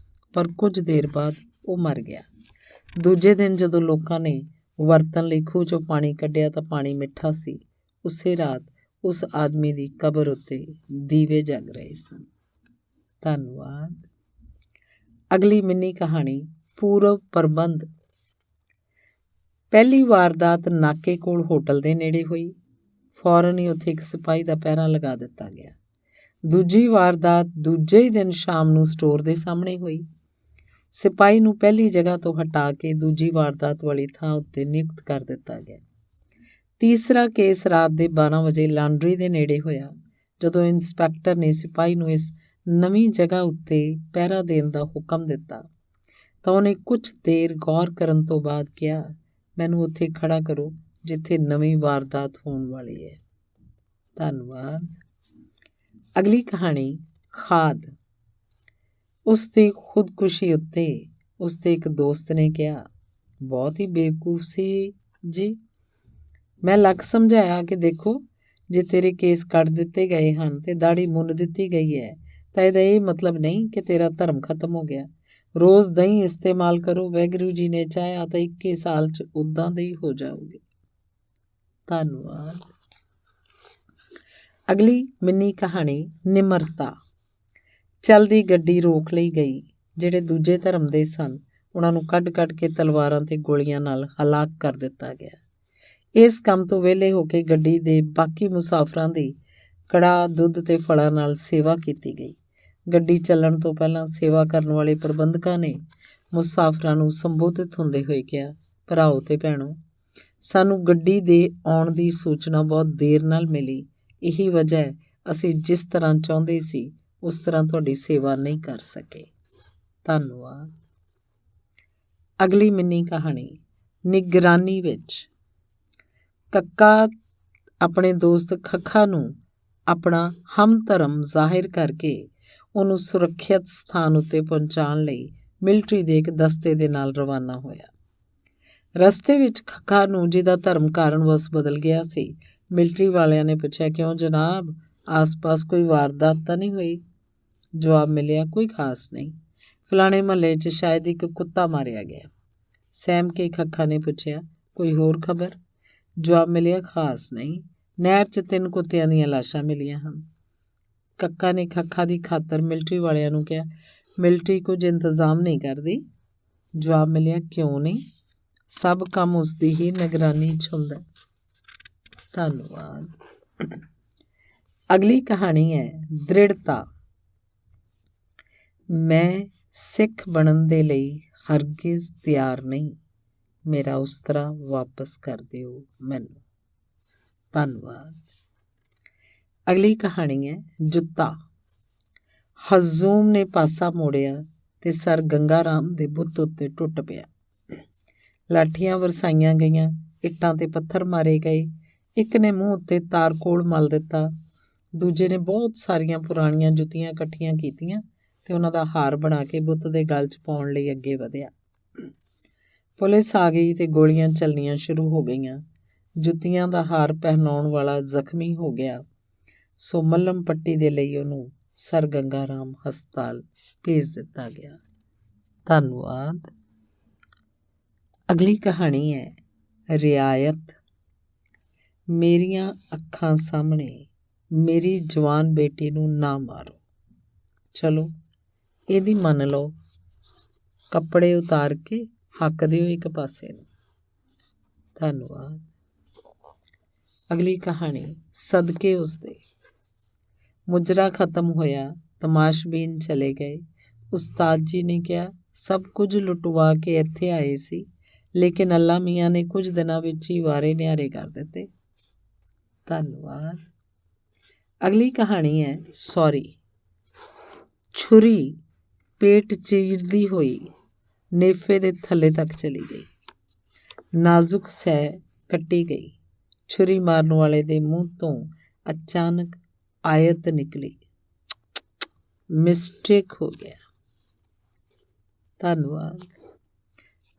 Speaker 1: ਪਰ ਕੁਝ ਦੇਰ ਬਾਅਦ ਉਹ ਮਰ ਗਿਆ। ਦੂਜੇ ਦਿਨ ਜਦੋਂ ਲੋਕਾਂ ਨੇ ਵਰਤਣ ਲਈ ਖੂਹ 'ਚੋਂ ਪਾਣੀ ਕੱਢਿਆ ਤਾਂ ਪਾਣੀ ਮਿੱਠਾ ਸੀ। ਉਸੇ ਰਾਤ ਉਸ ਆਦਮੀ ਦੀ ਕਬਰ ਉੱਤੇ ਦੀਵੇ ਜਗ ਰਹੇ ਸਨ। ਧੰਨਵਾਦ। ਅਗਲੀ ਮਿੰਨੀ ਕਹਾਣੀ ਪੂਰਵ ਪ੍ਰਬੰਧ। ਪਹਿਲੀ ਵਾਰਦਾਤ ਨਾਕੇ ਕੋਲ ਹੋਟਲ ਦੇ ਨੇੜੇ ਹੋਈ। ਫੌਰਨ ਹੀ ਉੱਥੇ ਇੱਕ ਸਿਪਾਹੀ ਦਾ ਪਹਿਰਾ ਲਗਾ ਦਿੱਤਾ ਗਿਆ। ਦੂਜੀ ਵਾਰਦਾਤ ਦੂਜੇ ਹੀ ਦਿਨ ਸ਼ਾਮ ਨੂੰ ਸਟੋਰ ਦੇ ਸਾਹਮਣੇ ਹੋਈ। ਸਿਪਾਹੀ ਨੂੰ ਪਹਿਲੀ ਜਗ੍ਹਾ ਤੋਂ ਹਟਾ ਕੇ ਦੂਜੀ ਵਾਰਦਾਤ ਵਾਲੀ ਥਾਂ ਉੱਤੇ ਨਿਯੁਕਤ ਕਰ ਦਿੱਤਾ ਗਿਆ। ਤੀਸਰਾ ਕੇਸ ਰਾਤ ਦੇ 12 ਵਜੇ ਲਾਂਡਰੀ ਦੇ ਨੇੜੇ ਹੋਇਆ। ਜਦੋਂ ਇੰਸਪੈਕਟਰ ਨੇ ਸਿਪਾਹੀ ਨੂੰ ਇਸ ਨਵੀਂ ਜਗ੍ਹਾ ਉੱਤੇ ਪਹਿਰਾ ਦੇਣ ਦਾ ਹੁਕਮ ਦਿੱਤਾ ਤਾਂ ਉਹਨੇ ਕੁਝ ਦੇਰ ਗੌਰ ਕਰਨ ਤੋਂ ਬਾਅਦ ਕਿਹਾ, ਮੈਨੂੰ ਉੱਥੇ ਖੜਾ ਕਰੋ ਜਿੱਥੇ ਨਵੀਂ ਵਾਰਦਾਤ ਹੋਣ ਵਾਲੀ ਹੈ। ਧੰਨਵਾਦ। ਅਗਲੀ ਕਹਾਣੀ ਖਾਦ। ਉਸ ਦੀ ਖੁਦਕੁਸ਼ੀ ਉੱਤੇ ਉਸ ਦੇ ਇੱਕ ਦੋਸਤ ਨੇ ਕਿਹਾ, ਬਹੁਤ ਹੀ ਬੇਵਕੂਫ ਸੀ ਜੀ। ਮੈਂ ਲੱਖ ਸਮਝਾਇਆ ਕਿ ਦੇਖੋ, ਜੇ ਤੇਰੇ ਕੇਸ ਕੱਢ ਦਿੱਤੇ ਗਏ ਹਨ ਤੇ ਦਾੜੀ ਮੁੰਨ ਦਿੱਤੀ ਗਈ ਹੈ ਤਾਂ ਇਹਦਾ ਇਹ ਮਤਲਬ ਨਹੀਂ ਕਿ ਤੇਰਾ ਧਰਮ ਖਤਮ ਹੋ ਗਿਆ। ਰੋਜ਼ ਦਹੀਂ ਇਸਤੇਮਾਲ ਕਰੋ, ਵਾਹਿਗੁਰੂ ਜੀ ਨੇ ਚਾਹਿਆ ਤਾਂ 21 ਸਾਲ 'ਚ ਉੱਦਾਂ ਦੇ ਹੀ ਹੋ ਜਾਓਗੇ। ਧੰਨਵਾਦ। ਅਗਲੀ ਮਿੰਨੀ ਕਹਾਣੀ ਨਿਮਰਤਾ। ਚਲਦੀ ਗੱਡੀ ਰੋਕ ਲਈ ਗਈ। ਜਿਹੜੇ ਦੂਜੇ ਧਰਮ ਦੇ ਸਨ ਉਹਨਾਂ ਨੂੰ ਕੱਢ ਕੇ ਤਲਵਾਰਾਂ ਤੇ ਗੋਲੀਆਂ ਨਾਲ ਹਲਾਕ ਕਰ ਦਿੱਤਾ ਗਿਆ। ਇਸ ਕੰਮ ਤੋਂ ਵਿਹਲੇ ਹੋ ਕੇ ਗੱਡੀ ਦੇ ਬਾਕੀ ਮੁਸਾਫਰਾਂ ਦੀ ਕੜਾਹ, ਦੁੱਧ ਤੇ ਫਲਾਂ ਨਾਲ ਸੇਵਾ ਕੀਤੀ ਗਈ। ਗੱਡੀ ਚੱਲਣ ਤੋਂ ਪਹਿਲਾਂ ਸੇਵਾ ਕਰਨ ਵਾਲੇ ਪ੍ਰਬੰਧਕਾਂ ਨੇ ਮੁਸਾਫਰਾਂ ਨੂੰ ਸੰਬੋਧਿਤ ਹੁੰਦੇ ਹੋਏ ਕਿਹਾ, ਭਰਾਓ ਤੇ ਭੈਣੋ, ਸਾਨੂੰ ਗੱਡੀ ਦੇ ਆਉਣ ਦੀ ਸੂਚਨਾ ਬਹੁਤ ਦੇਰ ਨਾਲ ਮਿਲੀ। ਇਹੀ ਵਜ੍ਹਾ ਹੈ ਅਸੀਂ ਜਿਸ ਤਰ੍ਹਾਂ ਚਾਹੁੰਦੇ ਸੀ ਉਸ ਤਰ੍ਹਾਂ ਤੁਹਾਡੀ ਸੇਵਾ ਨਹੀਂ ਕਰ ਸਕੇ। ਧੰਨਵਾਦ। ਅਗਲੀ ਮਿੰਨੀ ਕਹਾਣੀ ਨਿਗਰਾਨੀ ਵਿੱਚ। ਕੱਕਾ ਆਪਣੇ ਦੋਸਤ ਖੱਖਾ ਨੂੰ ਆਪਣਾ ਹਮਧਰਮ ਜ਼ਾਹਿਰ ਕਰਕੇ ਉਹਨੂੰ ਸੁਰੱਖਿਅਤ ਸਥਾਨ ਉੱਤੇ ਪਹੁੰਚਾਉਣ ਲਈ ਮਿਲਟਰੀ ਦੇ ਇੱਕ ਦਸਤੇ ਦੇ ਨਾਲ ਰਵਾਨਾ ਹੋਇਆ। ਰਸਤੇ ਵਿੱਚ ਖੱਖਾ ਨੂੰ, ਜਿਹਦਾ ਧਰਮ ਕਾਰਨਵਸ ਬਦਲ ਗਿਆ ਸੀ, ਮਿਲਟਰੀ ਵਾਲਿਆਂ ਨੇ ਪੁੱਛਿਆ, ਕਿਉਂ ਜਨਾਬ, ਆਸ-ਪਾਸ ਕੋਈ ਵਾਰਦਾਤ ਤਾਂ ਨਹੀਂ ਹੋਈ? ਜਵਾਬ ਮਿਲਿਆ, ਕੋਈ ਖਾਸ ਨਹੀਂ। ਫਲਾਣੇ ਮਹੱਲੇ 'ਚ ਸ਼ਾਇਦ ਇੱਕ ਕੁੱਤਾ ਮਾਰਿਆ ਗਿਆ। ਸਹਿਮ ਕੇ ਖੱਖਾ ਨੇ ਪੁੱਛਿਆ, ਕੋਈ ਹੋਰ ਖਬਰ? ਜਵਾਬ ਮਿਲਿਆ, ਖਾਸ ਨਹੀਂ। ਨਹਿਰ 'ਚ 3 ਕੁੱਤਿਆਂ ਦੀਆਂ ਲਾਸ਼ਾਂ ਮਿਲੀਆਂ ਹਨ। ਕੱਕਾ ਨੇ ਖੱਖਾ ਦੀ ਖਾਤਰ ਮਿਲਟਰੀ ਵਾਲਿਆਂ ਨੂੰ ਕਿਹਾ, ਮਿਲਟਰੀ ਕੁਝ ਇੰਤਜ਼ਾਮ ਨਹੀਂ ਕਰਦੀ? ਜਵਾਬ ਮਿਲਿਆ, ਕਿਉਂ ਨਹੀਂ, ਸਭ ਕੰਮ ਉਸਦੀ ਹੀ ਨਿਗਰਾਨੀ 'ਚ ਹੁੰਦਾ। ਧੰਨਵਾਦ। ਅਗਲੀ ਕਹਾਣੀ ਹੈ ਦ੍ਰਿੜਤਾ। ਮੈਂ ਸਿੱਖ ਬਣਨ ਦੇ ਲਈ ਹਰਗਿਜ਼ ਤਿਆਰ ਨਹੀਂ। ਮੇਰਾ ਉਸਤਰਾ ਵਾਪਸ ਕਰ ਦਿਓ ਮੈਨੂੰ। ਧੰਨਵਾਦ। ਅਗਲੀ ਕਹਾਣੀ ਹੈ ਜੁੱਤਾ। ਹਜ਼ੂਮ ਨੇ ਪਾਸਾ ਮੋੜਿਆ ਤੇ ਸਰ ਗੰਗਾ ਰਾਮ ਦੇ ਬੁੱਤ ਉੱਤੇ ਟੁੱਟ ਪਿਆ। ਲਾਠੀਆਂ ਵਰਸਾਈਆਂ ਗਈਆਂ, ਇੱਟਾਂ ਤੇ ਪੱਥਰ ਮਾਰੇ ਗਏ। ਇੱਕ ਨੇ ਮੂੰਹ ਉੱਤੇ ਤਾਰਕੋਲ ਮਲ ਦਿੱਤਾ। ਦੂਜੇ ਨੇ ਬਹੁਤ ਸਾਰੀਆਂ ਪੁਰਾਣੀਆਂ ਜੁੱਤੀਆਂ ਇਕੱਠੀਆਂ ਕੀਤੀਆਂ ਤੇ ਉਹਨਾਂ ਦਾ ਹਾਰ ਬਣਾ ਕੇ ਬੁੱਤ ਦੇ ਗਲ 'ਚ ਪਾਉਣ ਲਈ ਅੱਗੇ ਵਧਿਆ। ਪੁਲਿਸ ਆ ਗਈ ਤੇ ਗੋਲੀਆਂ ਚੱਲਣੀਆਂ ਸ਼ੁਰੂ ਹੋ ਗਈਆਂ। ਜੁੱਤੀਆਂ ਦਾ ਹਾਰ ਪਹਿਨਾਉਣ ਵਾਲਾ ਜ਼ਖਮੀ ਹੋ ਗਿਆ, ਸੋ ਮੱਲਮ ਪੱਟੀ ਦੇ ਲਈ ਉਹਨੂੰ ਸਰ ਗੰਗਾ ਰਾਮ ਹਸਪਤਾਲ ਭੇਜ ਦਿੱਤਾ ਗਿਆ। ਧੰਨਵਾਦ। ਅਗਲੀ ਕਹਾਣੀ ਹੈ ਰਿਆਇਤ। ਮੇਰੀਆਂ ਅੱਖਾਂ ਸਾਹਮਣੇ ਮੇਰੀ ਜਵਾਨ ਬੇਟੀ ਨੂੰ ਨਾ ਮਾਰੋ। ਚਲੋ ਇਹਦੀ ਮੰਨ ਲਓ। ਕੱਪੜੇ ਉਤਾਰ ਕੇ ਹੱਕ ਦਿਓ ਇੱਕ ਪਾਸੇ ਨੂੰ। ਧੰਨਵਾਦ। ਅਗਲੀ ਕਹਾਣੀ ਸਦਕੇ ਉਸਦੇ। ਮੁਜਰਾ ਖਤਮ ਹੋਇਆ, ਤਮਾਸ਼ਬੀਨ ਚਲੇ ਗਏ। ਉਸਤਾਦ ਜੀ ਨੇ ਕਿਹਾ, ਸਭ ਕੁਝ ਲੁਟਵਾ ਕੇ ਇੱਥੇ ਆਏ ਸੀ, ਲੇਕਿਨ ਅੱਲਾ ਮੀਆਂ ਨੇ ਕੁਝ ਦਿਨਾਂ ਵਿੱਚ ਹੀ ਵਾਰੇ ਨਿਆਰੇ ਕਰ ਦਿੱਤੇ। ਧੰਨਵਾਦ। ਅਗਲੀ ਕਹਾਣੀ ਹੈ ਸੌਰੀ। ਛੁਰੀ ਪੇਟ ਚੀਰਦੀ ਹੋਈ ਨੇਫੇ ਦੇ ਥੱਲੇ ਤੱਕ ਚਲੀ ਗਈ। ਨਾਜ਼ੁਕ ਸਹਿ ਕੱਟੀ ਗਈ। ਛੁਰੀ ਮਾਰਨ ਵਾਲੇ ਦੇ ਮੂੰਹ ਤੋਂ ਅਚਾਨਕ ਆਇਤ ਨਿਕਲੀ, ਮਿਸਟੇਕ ਹੋ ਗਿਆ। ਧੰਨਵਾਦ।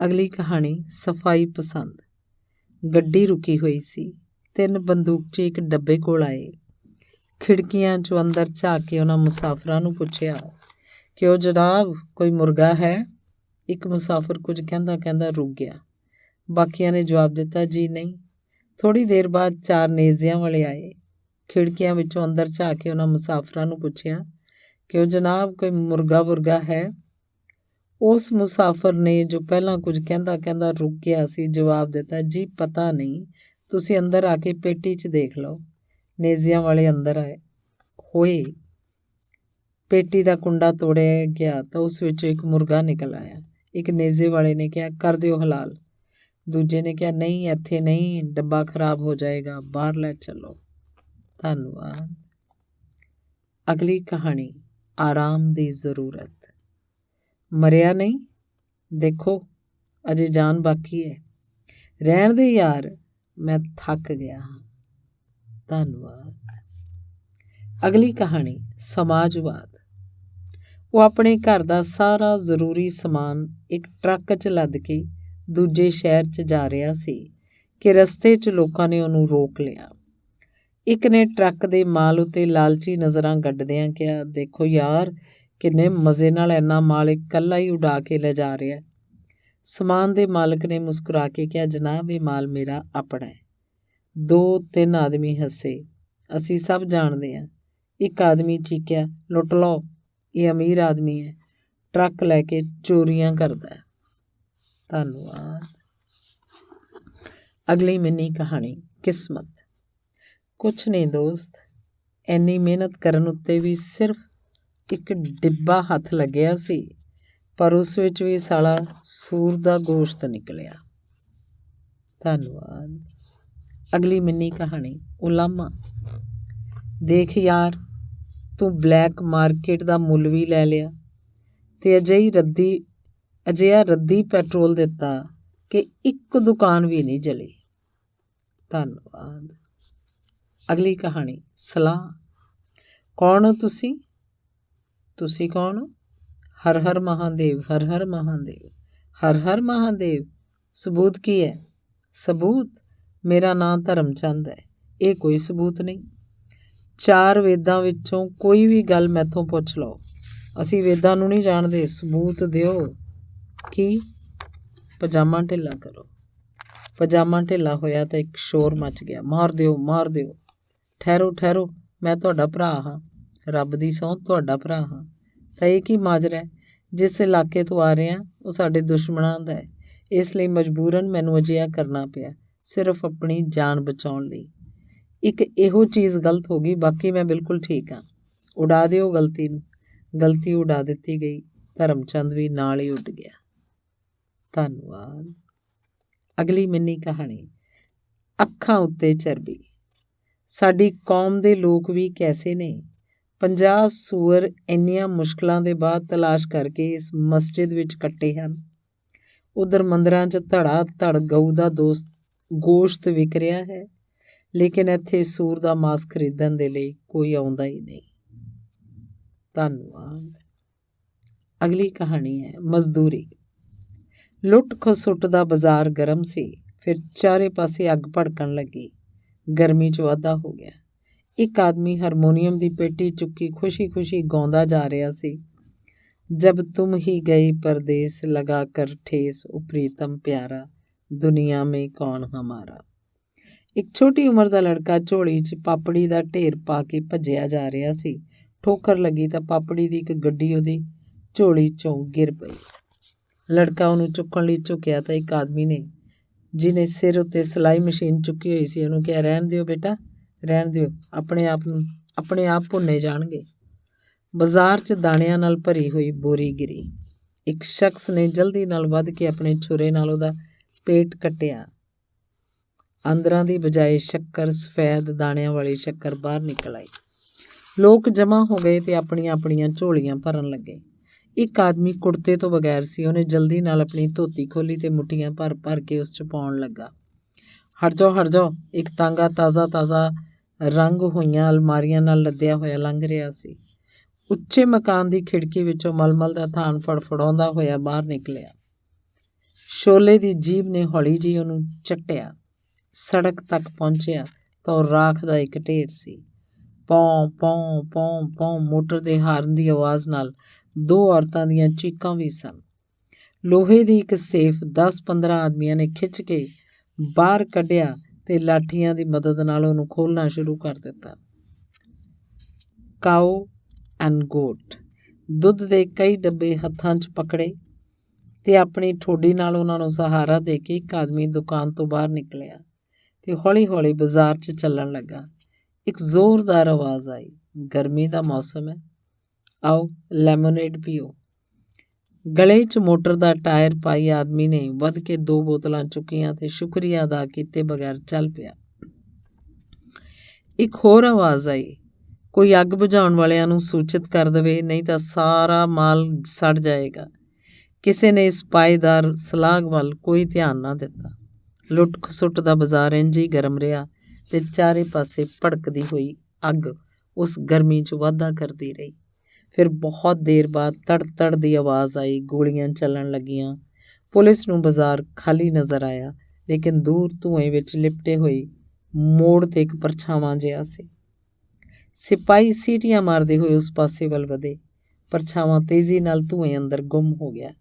Speaker 1: ਅਗਲੀ ਕਹਾਣੀ ਸਫਾਈ ਪਸੰਦ। ਗੱਡੀ ਰੁਕੀ ਹੋਈ ਸੀ। 3 ਬੰਦੂਕਚੀ ਇੱਕ ਡੱਬੇ ਕੋਲ ਆਏ। ਖਿੜਕੀਆਂ 'ਚੋਂ ਅੰਦਰ ਝਾਕ ਕੇ ਉਹਨਾਂ ਮੁਸਾਫਰਾਂ ਨੂੰ ਪੁੱਛਿਆ, ਕਿ ਉਹ ਜਨਾਬ, ਕੋਈ ਮੁਰਗਾ ਹੈ? ਇੱਕ ਮੁਸਾਫਰ ਕੁਝ ਕਹਿੰਦਾ ਰੁਕ ਗਿਆ। ਬਾਕੀਆਂ ਨੇ ਜਵਾਬ ਦਿੱਤਾ, ਜੀ ਨਹੀਂ। ਥੋੜ੍ਹੀ ਦੇਰ ਬਾਅਦ 4 ਨੇਜ਼ਿਆਂ ਵਾਲੇ ਆਏ। ਖਿੜਕੀਆਂ ਵਿੱਚੋਂ ਅੰਦਰ ਝਾਕ ਕੇ ਉਹਨਾਂ ਮੁਸਾਫਰਾਂ ਨੂੰ ਪੁੱਛਿਆ, ਕਿ ਉਹ ਜਨਾਬ, ਕੋਈ ਮੁਰਗਾ ਹੈ? ਉਸ ਮੁਸਾਫਰ ਨੇ ਜੋ ਪਹਿਲਾਂ ਕੁਝ ਕਹਿੰਦਾ ਰੁਕ ਗਿਆ ਸੀ, ਜਵਾਬ ਦਿੱਤਾ, ਜੀ ਪਤਾ ਨਹੀਂ, ਤੁਸੀਂ ਅੰਦਰ ਆ ਕੇ ਪੇਟੀ 'ਚ ਦੇਖ ਲਓ। ਨੇਜ਼ਿਆਂ ਵਾਲੇ ਅੰਦਰ ਆਏ ਹੋਏ। ਪੇਟੀ ਦਾ ਕੁੰਡਾ ਤੋੜਿਆ ਗਿਆ ਤਾਂ ਉਸ ਵਿੱਚੋਂ ਇੱਕ ਮੁਰਗਾ ਨਿਕਲ ਆਇਆ। ਇੱਕ ਨੇਜ਼ੇ ਵਾਲੇ ਨੇ ਕਿਹਾ, ਕਰ ਦਿਓ ਹਲਾਲ। ਦੂਜੇ ਨੇ ਕਿਹਾ, ਨਹੀਂ ਇੱਥੇ ਨਹੀਂ, ਡੱਬਾ ਖਰਾਬ ਹੋ ਜਾਏਗਾ, ਬਾਹਰ ਲੈ ਚੱਲੋ। ਧੰਨਵਾਦ। ਅਗਲੀ ਕਹਾਣੀ, ਆਰਾਮ ਦੀ ਜ਼ਰੂਰਤ। ਮਰਿਆ ਨਹੀਂ, ਦੇਖੋ ਅਜੇ ਜਾਨ ਬਾਕੀ ਹੈ। ਰਹਿਣ ਦੇ ਯਾਰ, ਮੈਂ ਥੱਕ ਗਿਆ ਹਾਂ। ਧੰਨਵਾਦ। ਅਗਲੀ ਕਹਾਣੀ, ਸਮਾਜਵਾਦ। ਉਹ ਆਪਣੇ ਘਰ ਦਾ ਸਾਰਾ ਜ਼ਰੂਰੀ ਸਮਾਨ ਇੱਕ ਟਰੱਕ 'ਚ ਲੱਦ ਕੇ ਦੂਜੇ ਸ਼ਹਿਰ 'ਚ ਜਾ ਰਿਹਾ ਸੀ ਕਿ ਰਸਤੇ 'ਚ ਲੋਕਾਂ ਨੇ ਉਹਨੂੰ ਰੋਕ ਲਿਆ। ਇੱਕ ਨੇ ਟਰੱਕ ਦੇ ਮਾਲ ਉੱਤੇ ਲਾਲਚੀ ਨਜ਼ਰਾਂ ਗੱਡਦਿਆਂ ਕਿਹਾ, ਦੇਖੋ ਯਾਰ, ਕਿੰਨੇ ਮਜ਼ੇ ਨਾਲ ਇੰਨਾ ਮਾਲ ਇਕੱਲਾ ਹੀ ਉਡਾ ਕੇ ਲਿਜਾ ਰਿਹਾ। ਸਮਾਨ ਦੇ ਮਾਲਕ ਨੇ ਮੁਸਕਰਾ ਕੇ ਕਿਹਾ, ਜਨਾਬ ਇਹ ਮਾਲ ਮੇਰਾ ਆਪਣਾ ਹੈ। 2-3 ਆਦਮੀ ਹੱਸੇ। ਅਸੀਂ ਸਭ ਜਾਣਦੇ ਹਾਂ। ਇੱਕ ਆਦਮੀ ਚੀਕਿਆ, ਲੁੱਟ ਲਓ, ਇਹ ਅਮੀਰ ਆਦਮੀ ਹੈ, ਟਰੱਕ ਲੈ ਕੇ ਚੋਰੀਆਂ ਕਰਦਾ। ਧੰਨਵਾਦ। ਅਗਲੀ ਮਿੰਨੀ ਕਹਾਣੀ, ਕਿਸਮਤ। ਕੁਛ ਨਹੀਂ ਦੋਸਤ, ਇੰਨੀ ਮਿਹਨਤ ਕਰਨ ਉੱਤੇ ਵੀ ਸਿਰਫ ਇੱਕ ਡਿੱਬਾ ਹੱਥ ਲੱਗਿਆ ਸੀ, ਪਰ ਉਸ ਵਿੱਚ ਵੀ ਸਾਲਾ ਸੂਰ ਦਾ ਗੋਸ਼ਤ ਨਿਕਲਿਆ। ਧੰਨਵਾਦ। ਅਗਲੀ ਮਿੰਨੀ ਕਹਾਣੀ, ਉਲਾਮਾ। ਦੇਖ ਯਾਰ, ਤੂੰ ਬਲੈਕ ਮਾਰਕੀਟ ਦਾ ਮੁੱਲ ਵੀ ਲੈ ਲਿਆ ਤੇ ਅਜਿਹਾ ਰੱਦੀ ਪੈਟਰੋਲ ਦਿੱਤਾ ਕਿ ਇੱਕ ਦੁਕਾਨ ਵੀ ਨਹੀਂ ਜਲੀ। ਧੰਨਵਾਦ। ਅਗਲੀ ਕਹਾਣੀ, ਸਲਾਹ। ਕੌਣ ਹੋ ਤੁਸੀਂ? ਤੁਸੀਂ ਕੌਣ ਹੋ? ਹਰ ਹਰ ਮਹਾਦੇਵ, ਹਰ ਹਰ ਮਹਾਦੇਵ, ਹਰ ਹਰ ਮਹਾਦੇਵ। ਸਬੂਤ ਕੀ ਹੈ? ਸਬੂਤ? ਮੇਰਾ ਨਾਂ ਧਰਮਚੰਦ ਹੈ। ਇਹ ਕੋਈ ਸਬੂਤ ਨਹੀਂ। 4 ਵੇਦਾਂ ਵਿੱਚੋਂ ਕੋਈ ਵੀ ਗੱਲ ਮੈਥੋਂ ਪੁੱਛ ਲਓ, ਅਸੀਂ ਵੇਦਾਂ ਨੂੰ ਨਹੀਂ ਜਾਣਦੇ। ਸਬੂਤ ਦਿਓ। ਕੀ? ਪਜਾਮਾ ਢਿੱਲਾ ਕਰੋ। ਪਜਾਮਾ ਢਿੱਲਾ ਹੋਇਆ ਤਾਂ ਇੱਕ ਸ਼ੋਰ ਮਚ ਗਿਆ, ਮਾਰ ਦਿਓ, ਮਾਰ ਦਿਓ। ਠਹਿਰੋ ਠਹਿਰੋ, ਮੈਂ ਤੁਹਾਡਾ ਭਰਾ ਹਾਂ, ਰੱਬ ਦੀ ਸਹੁੰ ਤੁਹਾਡਾ ਭਰਾ ਹਾਂ। ਤਾਂ ਇਹ ਕੀ ਮਾਜਰਾ ਹੈ? ਜਿਸ ਇਲਾਕੇ ਤੋਂ ਆ ਰਿਹਾ ਉਹ ਸਾਡੇ ਦੁਸ਼ਮਣਾਂ ਦਾ ਹੈ, ਇਸ ਲਈ ਮਜਬੂਰਨ ਮੈਨੂੰ ਅਜਿਹਾ ਕਰਨਾ ਪਿਆ, ਸਿਰਫ ਆਪਣੀ ਜਾਨ ਬਚਾਉਣ ਲਈ। ਇੱਕ ਇਹੋ ਚੀਜ਼ ਗਲਤ ਹੋ ਗਈ, ਬਾਕੀ ਮੈਂ ਬਿਲਕੁਲ ਠੀਕ ਹਾਂ। ਉਡਾ ਦਿਓ ਗਲਤੀ ਨੂੰ। ਗਲਤੀ ਉਡਾ ਦਿੱਤੀ ਗਈ। ਧਰਮਚੰਦ ਵੀ ਨਾਲ ਹੀ ਉੱਡ ਗਿਆ। ਧੰਨਵਾਦ। ਅਗਲੀ ਮਿੰਨੀ ਕਹਾਣੀ, ਅੱਖਾਂ ਉੱਤੇ ਚਰਬੀ। ਸਾਡੀ ਕੌਮ ਦੇ ਲੋਕ ਵੀ ਕੈਸੇ ਨੇ। 50 ਸੂਰ ਇੰਨੀਆਂ ਮੁਸ਼ਕਲਾਂ ਦੇ ਬਾਅਦ ਤਲਾਸ਼ ਕਰਕੇ ਇਸ ਮਸਜਿਦ ਵਿੱਚ ਕੱਟੇ ਹਨ। ਉਧਰ ਮੰਦਰਾਂ 'ਚ ਧੜਾ ਧੜ ਗਊ ਦਾ ਗੋਸ਼ਤ ਵਿਕ ਰਿਹਾ ਹੈ, ਲੇਕਿਨ ਇੱਥੇ ਸੂਰ ਦਾ ਮਾਸ ਖਰੀਦਣ ਦੇ ਲਈ ਕੋਈ ਆਉਂਦਾ ਹੀ ਨਹੀਂ। ਧੰਨਵਾਦ। ਅਗਲੀ ਕਹਾਣੀ ਹੈ, ਮਜ਼ਦੂਰੀ। ਲੁੱਟ ਖਸੁੱਟ ਦਾ ਬਾਜ਼ਾਰ ਗਰਮ ਸੀ, ਫਿਰ ਚਾਰੇ ਪਾਸੇ ਅੱਗ ਭੜਕਣ ਲੱਗੀ। ਗਰਮੀ 'ਚ ਵਾਧਾ ਹੋ ਗਿਆ। ਇੱਕ ਆਦਮੀ ਹਾਰਮੋਨੀਅਮ ਦੀ ਪੇਟੀ ਚੁੱਕੀ ਖੁਸ਼ੀ ਖੁਸ਼ੀ ਗਾਉਂਦਾ ਜਾ ਰਿਹਾ ਸੀ, ਜਬ ਤੁਮ ਹੀ ਗਏ ਪਰਦੇਸ ਲਗਾ ਕਰ ਠੇਸ, ਉਹ ਪ੍ਰੀਤਮ ਪਿਆਰਾ, ਦੁਨੀਆ ਮੇਂ ਕੌਣ ਹਮਾਰਾ। ਇੱਕ ਛੋਟੀ ਉਮਰ ਦਾ ਲੜਕਾ ਝੋਲੀ 'ਚ ਪਾਪੜੀ ਦਾ ਢੇਰ ਪਾ ਕੇ ਭੱਜਿਆ ਜਾ ਰਿਹਾ ਸੀ। ਠੋਕਰ ਲੱਗੀ ਤਾਂ ਪਾਪੜੀ ਦੀ ਇੱਕ ਗੱਡੀ ਉਹਦੀ ਝੋਲੀ 'ਚੋਂ ਗਿਰ ਪਈ। ਲੜਕਾ ਉਹਨੂੰ ਚੁੱਕਣ ਲਈ ਝੁਕਿਆ ਤਾਂ ਇੱਕ ਆਦਮੀ ਨੇ, ਜਿਹਨੇ ਸਿਰ ਉੱਤੇ ਸਿਲਾਈ ਮਸ਼ੀਨ ਚੁੱਕੀ ਹੋਈ ਸੀ, ਉਹਨੂੰ ਕਿਹਾ, ਰਹਿਣ ਦਿਓ ਬੇਟਾ, ਰਹਿਣ ਦਿਓ, ਆਪਣੇ ਆਪ ਭੁੰਨੇ ਜਾਣਗੇ। ਬਾਜ਼ਾਰ 'ਚ ਦਾਣਿਆਂ ਨਾਲ ਭਰੀ ਹੋਈ ਬੋਰੀ ਗਿਰੀ। ਇੱਕ ਸ਼ਖਸ ਨੇ ਜਲਦੀ ਨਾਲ ਵੱਧ ਕੇ ਆਪਣੇ ਛੁਰੇ ਨਾਲ ਉਹਦਾ ਪੇਟ ਕੱਟਿਆ। ਅੰਦਰਾਂ ਦੀ ਬਜਾਏ ਸ਼ੱਕਰ, ਸਫੈਦ ਦਾਣਿਆਂ ਵਾਲੀ ਸ਼ੱਕਰ ਬਾਹਰ ਨਿਕਲ ਆਈ। ਲੋਕ ਜਮ੍ਹਾਂ ਹੋ ਗਏ ਤੇ ਆਪਣੀਆਂ ਆਪਣੀਆਂ ਝੋਲੀਆਂ ਭਰਨ ਲੱਗੇ। ਇੱਕ ਆਦਮੀ ਕੁੜਤੇ ਤੋਂ ਬਗੈਰ ਸੀ। ਉਹਨੇ ਜਲਦੀ ਨਾਲ ਆਪਣੀ ਧੋਤੀ ਖੋਲ੍ਹੀ ਤੇ ਮੁੱਠੀਆਂ ਭਰ ਭਰ ਕੇ ਉਸ 'ਚ ਪਾਉਣ ਲੱਗਾ। ਹਟ ਜਾਓ, ਹਟ ਜਾਓ। ਇੱਕ ਤਾਂਗਾ ਤਾਜ਼ਾ ਰੰਗ ਹੋਈਆਂ ਅਲਮਾਰੀਆਂ ਨਾਲ ਲੱਦਿਆ ਹੋਇਆ ਲੰਘ ਰਿਹਾ ਸੀ। ਉੱਚੇ ਮਕਾਨ ਦੀ ਖਿੜਕੀ ਵਿੱਚੋਂ ਮਲਮਲ ਦਾ ਥਾਨ ਫੜਫੜਾਉਂਦਾ ਹੋਇਆ ਬਾਹਰ ਨਿਕਲਿਆ। ਸ਼ੋਲੇ ਦੀ ਜੀਭ ਨੇ ਹੌਲੀ ਜਿਹੀ ਉਹਨੂੰ ਚੱਟਿਆ। ਸੜਕ ਤੱਕ ਪਹੁੰਚਿਆ ਤਾਂ ਉਹ ਰਾਖ ਦਾ ਇੱਕ ਢੇਰ ਸੀ। ਪੌਂ ਪੌਂ ਪੌਂ ਪੌਂ ਮੋਟਰ ਦੇ ਹਾਰਨ ਦੀ ਆਵਾਜ਼ ਨਾਲ 2 ਔਰਤਾਂ ਦੀਆਂ ਚੀਕਾਂ ਵੀ ਸਨ। ਲੋਹੇ ਦੀ ਇੱਕ ਸੇਫ 10-15 ਆਦਮੀਆਂ ਨੇ ਖਿੱਚ ਕੇ ਬਾਹਰ ਕੱਢਿਆ ਤੇ ਲਾਠੀਆਂ ਦੀ ਮਦਦ ਨਾਲ ਉਹਨੂੰ ਖੋਲ੍ਹਣਾ ਸ਼ੁਰੂ ਕਰ ਦਿੱਤਾ। Cow and goat. ਦੁੱਧ ਦੇ ਕਈ ਡੱਬੇ ਹੱਥਾਂ 'ਚ ਪਕੜੇ ਤੇ ਆਪਣੀ ਠੋਡੀ ਨਾਲ ਉਹਨਾਂ ਨੂੰ ਸਹਾਰਾ ਦੇ ਕੇ ਇੱਕ ਆਦਮੀ ਦੁਕਾਨ ਤੋਂ ਬਾਹਰ ਨਿਕਲਿਆ ਤੇ ਹੌਲੀ ਹੌਲੀ ਬਾਜ਼ਾਰ 'ਚ ਚੱਲਣ ਲੱਗਾ। ਇੱਕ ਜ਼ੋਰਦਾਰ ਆਵਾਜ਼ ਆਈ, ਗਰਮੀ ਦਾ ਮੌਸਮ ਹੈ, ਆਓ ਲੈਮੋਨੇਡ ਪੀਓ। ਗਲੇ 'ਚ ਮੋਟਰ ਦਾ ਟਾਇਰ ਪਾਈ ਆਦਮੀ ਨੇ ਵੱਧ ਕੇ 2 ਬੋਤਲਾਂ ਚੁੱਕੀਆਂ ਤੇ ਸ਼ੁਕਰੀਆ ਅਦਾ ਕੀਤੇ ਬਗੈਰ ਚੱਲ ਪਿਆ। ਇੱਕ ਹੋਰ ਆਵਾਜ਼ ਆਈ, ਕੋਈ ਅੱਗ ਬੁਝਾਉਣ ਵਾਲਿਆਂ ਨੂੰ ਸੂਚਿਤ ਕਰ ਦੇਵੇ, ਨਹੀਂ ਤਾਂ ਸਾਰਾ ਮਾਲ ਸੜ ਜਾਏਗਾ। ਕਿਸੇ ਨੇ ਇਸ ਪਾਏਦਾਰ ਸਲਾਗ ਵੱਲ ਕੋਈ ਧਿਆਨ ਨਾ ਦਿੱਤਾ। ਲੁੱਟ ਖਸੁੱਟ ਦਾ ਬਾਜ਼ਾਰ ਇੰਝ ਹੀ ਗਰਮ ਰਿਹਾ ਤੇ ਚਾਰੇ ਪਾਸੇ ਭੜਕਦੀ ਹੋਈ ਅੱਗ ਉਸ ਗਰਮੀ 'ਚ ਵਾਧਾ ਕਰਦੀ ਰਹੀ। ਫਿਰ ਬਹੁਤ ਦੇਰ ਬਾਅਦ ਤੜ ਦੀ ਆਵਾਜ਼ ਆਈ, ਗੋਲੀਆਂ ਚੱਲਣ ਲੱਗੀਆਂ। ਪੁਲਿਸ ਨੂੰ ਬਾਜ਼ਾਰ ਖਾਲੀ ਨਜ਼ਰ ਆਇਆ, ਲੇਕਿਨ ਦੂਰ ਧੂੰਏਂ ਵਿੱਚ ਲਿਪਟੇ ਹੋਏ ਮੋੜ 'ਤੇ ਇੱਕ ਪਰਛਾਵਾਂ ਜਿਹਾ ਸੀ। ਸਿਪਾਹੀ ਸੀਟੀਆਂ ਮਾਰਦੇ ਹੋਏ ਉਸ ਪਾਸੇ ਵੱਲ ਵਧੇ। ਪਰਛਾਵਾਂ ਤੇਜ਼ੀ ਨਾਲ ਧੂੰਏਂ ਅੰਦਰ ਗੁੰਮ ਹੋ ਗਿਆ।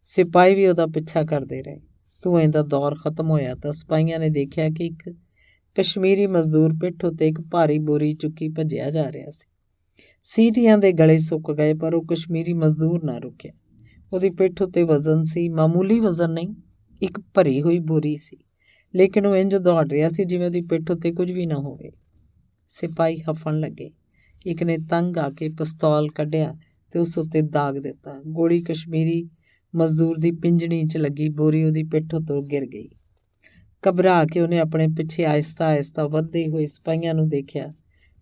Speaker 1: ਸਿਪਾਹੀ ਵੀ ਉਹਦਾ ਪਿੱਛਾ ਕਰਦੇ ਰਹੇ। ਧੂੰਏਂ ਦਾ ਦੌਰ ਖਤਮ ਹੋਇਆ ਤਾਂ ਸਿਪਾਹੀਆਂ ਨੇ ਦੇਖਿਆ ਕਿ ਇੱਕ ਕਸ਼ਮੀਰੀ ਮਜ਼ਦੂਰ ਪਿੱਠ ਉੱਤੇ ਇੱਕ ਭਾਰੀ ਬੋਰੀ ਚੁੱਕੀ ਭੱਜਿਆ ਜਾ ਰਿਹਾ ਸੀ। ਸੀਟੀਆਂ ਦੇ ਗਲੇ ਸੁੱਕ ਗਏ, ਪਰ ਉਹ ਕਸ਼ਮੀਰੀ ਮਜ਼ਦੂਰ ਨਾ ਰੁਕਿਆ। ਉਹਦੀ ਪਿੱਠ ਉੱਤੇ ਵਜ਼ਨ ਸੀ, ਮਾਮੂਲੀ ਵਜ਼ਨ ਨਹੀਂ, ਇੱਕ ਭਰੀ ਹੋਈ ਬੋਰੀ ਸੀ, ਲੇਕਿਨ ਉਹ ਇੰਝ ਦੌੜ ਰਿਹਾ ਸੀ ਜਿਵੇਂ ਉਹਦੀ ਪਿੱਠ ਉੱਤੇ ਕੁਝ ਵੀ ਨਾ ਹੋਵੇ। ਸਿਪਾਹੀ ਹੱਫਣ ਲੱਗੇ। ਇੱਕ ਨੇ ਤੰਗ ਆ ਕੇ ਪਿਸਤੌਲ ਕੱਢਿਆ ਤੇ ਉਸ ਉੱਤੇ ਦਾਗ ਦਿੱਤਾ। ਗੋਲੀ ਕਸ਼ਮੀਰੀ ਮਜ਼ਦੂਰ ਦੀ ਪਿੰਜਣੀ 'ਚ ਲੱਗੀ, ਬੋਰੀ ਉਹਦੀ ਪਿੱਠ ਉੱਤੋਂ ਗਿਰ ਗਈ। ਘਬਰਾ ਕੇ ਉਹਨੇ ਆਪਣੇ ਪਿੱਛੇ ਆਹਿਸਤਾ ਵੱਧਦੇ ਹੋਏ ਸਿਪਾਹੀਆਂ ਨੂੰ ਦੇਖਿਆ।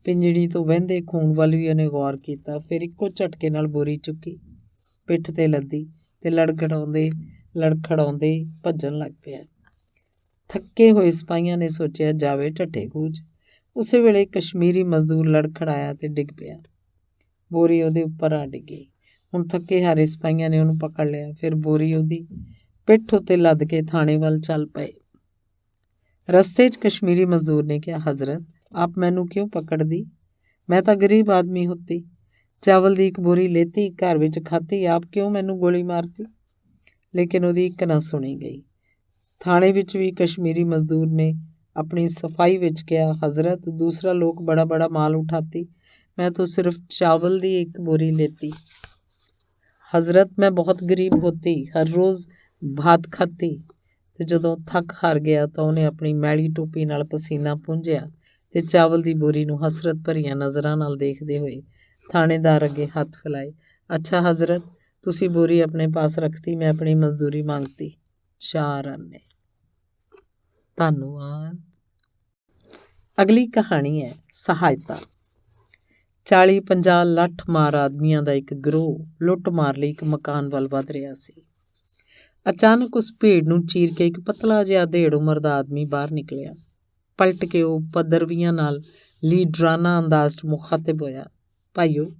Speaker 1: ਪਿੰਜਣੀ ਤੋਂ ਵਹਿੰਦੇ ਖੂਨ ਵੱਲ ਵੀ ਉਹਨੇ ਗੌਰ ਕੀਤਾ। ਫਿਰ ਇੱਕੋ ਝਟਕੇ ਨਾਲ ਬੋਰੀ ਚੁੱਕੀ, ਪਿੱਠ 'ਤੇ ਲੱਦੀ ਤੇ ਲੜਖੜਾਉਂਦੇ ਭੱਜਣ ਲੱਗ ਪਿਆ। ਥੱਕੇ ਹੋਏ ਸਿਪਾਹੀਆਂ ਨੇ ਸੋਚਿਆ ਜਾਵੇ ਢੱਠੇ ਕੂਚ। ਉਸੇ ਵੇਲੇ ਕਸ਼ਮੀਰੀ ਮਜ਼ਦੂਰ ਲੜਖੜਾਇਆ ਤੇ ਡਿੱਗ ਪਿਆ। ਬੋਰੀ ਉਹਦੇ ਉੱਪਰ ਆ ਡਿੱਗੀ। ਹੁਣ ਥੱਕੇ ਹਾਰੇ ਸਿਪਾਹੀਆਂ ਨੇ ਉਹਨੂੰ ਪਕੜ ਲਿਆ। ਫਿਰ ਬੋਰੀ ਉਹਦੀ ਪਿੱਠ ਉੱਤੇ ਲੱਦ ਕੇ ਥਾਣੇ ਵੱਲ ਚੱਲ ਪਏ। ਰਸਤੇ 'ਚ ਕਸ਼ਮੀਰੀ ਮਜ਼ਦੂਰ ਨੇ ਕਿਹਾ, ਹਜ਼ਰਤ ਆਪ ਮੈਨੂੰ ਕਿਉਂ ਪਕੜਦੀ? ਮੈਂ ਤਾਂ ਗਰੀਬ ਆਦਮੀ ਹੁੰਦੀ, ਚਾਵਲ ਦੀ ਇੱਕ ਬੋਰੀ ਲੈਤੀ, ਘਰ ਵਿੱਚ ਖਾਤੀ, ਆਪ ਕਿਉਂ ਮੈਨੂੰ ਗੋਲੀ ਮਾਰਤੀ? ਲੇਕਿਨ ਉਹਦੀ ਇੱਕ ਨਾ ਸੁਣੀ ਗਈ। ਥਾਣੇ ਵਿੱਚ ਵੀ ਕਸ਼ਮੀਰੀ ਮਜ਼ਦੂਰ ਨੇ ਆਪਣੀ ਸਫਾਈ ਵਿੱਚ ਕਿਹਾ, हजरत दूसरा लोग बड़ा बड़ा माल उठाती, मैं तो सिर्फ चावल दी एक बोरी लेती। हजरत मैं बहुत गरीब होती, हर रोज़ भात खाती। ਤੇ ਜਦੋਂ ਥੱਕ ਹਾਰ ਗਿਆ ਤਾਂ ਉਹਨੇ ਆਪਣੀ ਮੈਲੀ ਟੋਪੀ ਨਾਲ ਪਸੀਨਾ ਪੂੰਝਿਆ ਤੇ ਚਾਵਲ ਦੀ ਬੋਰੀ ਨੂੰ ਹਸਰਤ ਭਰੀਆਂ ਨਜ਼ਰਾਂ ਨਾਲ ਦੇਖਦੇ ਹੋਏ ਥਾਣੇਦਾਰ ਅੱਗੇ ਹੱਥ ਫੈਲਾਏ। ਅੱਛਾ ਹਜ਼ਰਤ, ਤੁਸੀਂ ਬੋਰੀ ਆਪਣੇ ਪਾਸ ਰੱਖਤੀ, ਮੈਂ ਆਪਣੀ ਮਜ਼ਦੂਰੀ ਮੰਗਤੀ। 4 ਆਨੇ। ਧੰਨਵਾਦ। ਅਗਲੀ ਕਹਾਣੀ ਹੈ ਸਹਾਇਤਾ। 40-50 ਲੱਠ ਮਾਰ ਆਦਮੀਆਂ ਦਾ ਇੱਕ ਗਰੋਹ ਲੁੱਟ ਮਾਰ ਲਈ ਇੱਕ ਮਕਾਨ ਵੱਲ ਵੱਧ ਰਿਹਾ ਸੀ। ਅਚਾਨਕ ਉਸ ਭੀੜ ਨੂੰ ਚੀਰ ਕੇ ਇੱਕ ਪਤਲਾ ਜਿਹਾ ਅਧੇੜ ਉਮਰ ਦਾ ਆਦਮੀ ਬਾਹਰ ਨਿਕਲਿਆ। ਪਲਟ ਕੇ ਉਹ ਪਦਰਵੀਆਂ ਨਾਲ ਲੀਡਰਾਨਾ ਅੰਦਾਜ਼ 'ਚ ਮੁਖਾਤਿਬ ਹੋਇਆ। ਭਾਈਓ,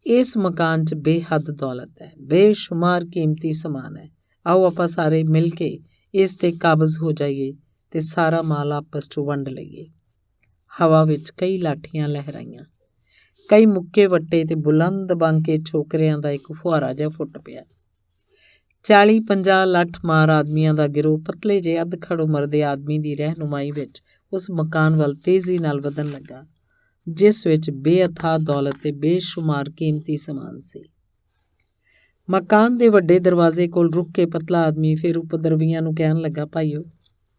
Speaker 1: ਇਸ ਮਕਾਨ 'ਚ ਬੇਹੱਦ ਦੌਲਤ ਹੈ, ਬੇਸ਼ੁਮਾਰ ਕੀਮਤੀ ਸਮਾਨ ਹੈ। ਆਓ ਆਪਾਂ ਸਾਰੇ ਮਿਲ ਕੇ ਇਸ 'ਤੇ ਕਾਬਜ਼ ਹੋ ਜਾਈਏ ਤੇ ਸਾਰਾ ਮਾਲ ਆਪਸ 'ਚ ਵੰਡ ਲਈਏ। ਹਵਾ ਵਿੱਚ ਕਈ ਲਾਠੀਆਂ ਲਹਿਰਾਈਆਂ, ਕਈ ਮੁੱਕੇ ਵੱਟੇ ਤੇ ਬੁਲੰਦ ਬਾਂਕੇ ਛੋਕਰਿਆਂ ਦਾ ਇੱਕ ਫੁਹਾਰਾ ਜਿਹਾ ਫੁੱਟ ਪਿਆ। 40-50 ਲੱਠ ਮਾਰ ਆਦਮੀਆਂ ਦਾ ਗਿਰੋਹ ਪਤਲੇ ਜਿਹੇ ਅੱਧਖੜ ਉਮਰ ਦੇ ਆਦਮੀ ਦੀ ਰਹਿਨੁਮਾਈ ਵਿੱਚ ਉਸ ਮਕਾਨ ਵੱਲ ਤੇਜ਼ੀ ਨਾਲ ਵਧਣ ਲੱਗਾ, ਜਿਸ ਵਿੱਚ ਬੇਅਥਾਹ ਦੌਲਤ ਤੇ ਬੇਸ਼ੁਮਾਰ ਕੀਮਤੀ ਸਮਾਨ ਸੀ। ਮਕਾਨ ਦੇ ਵੱਡੇ ਦਰਵਾਜ਼ੇ ਕੋਲ ਰੁਕ ਕੇ ਪਤਲਾ ਆਦਮੀ ਫਿਰ ਉਪਦਰਵੀਆਂ ਨੂੰ ਕਹਿਣ ਲੱਗਾ, ਭਾਈਓ,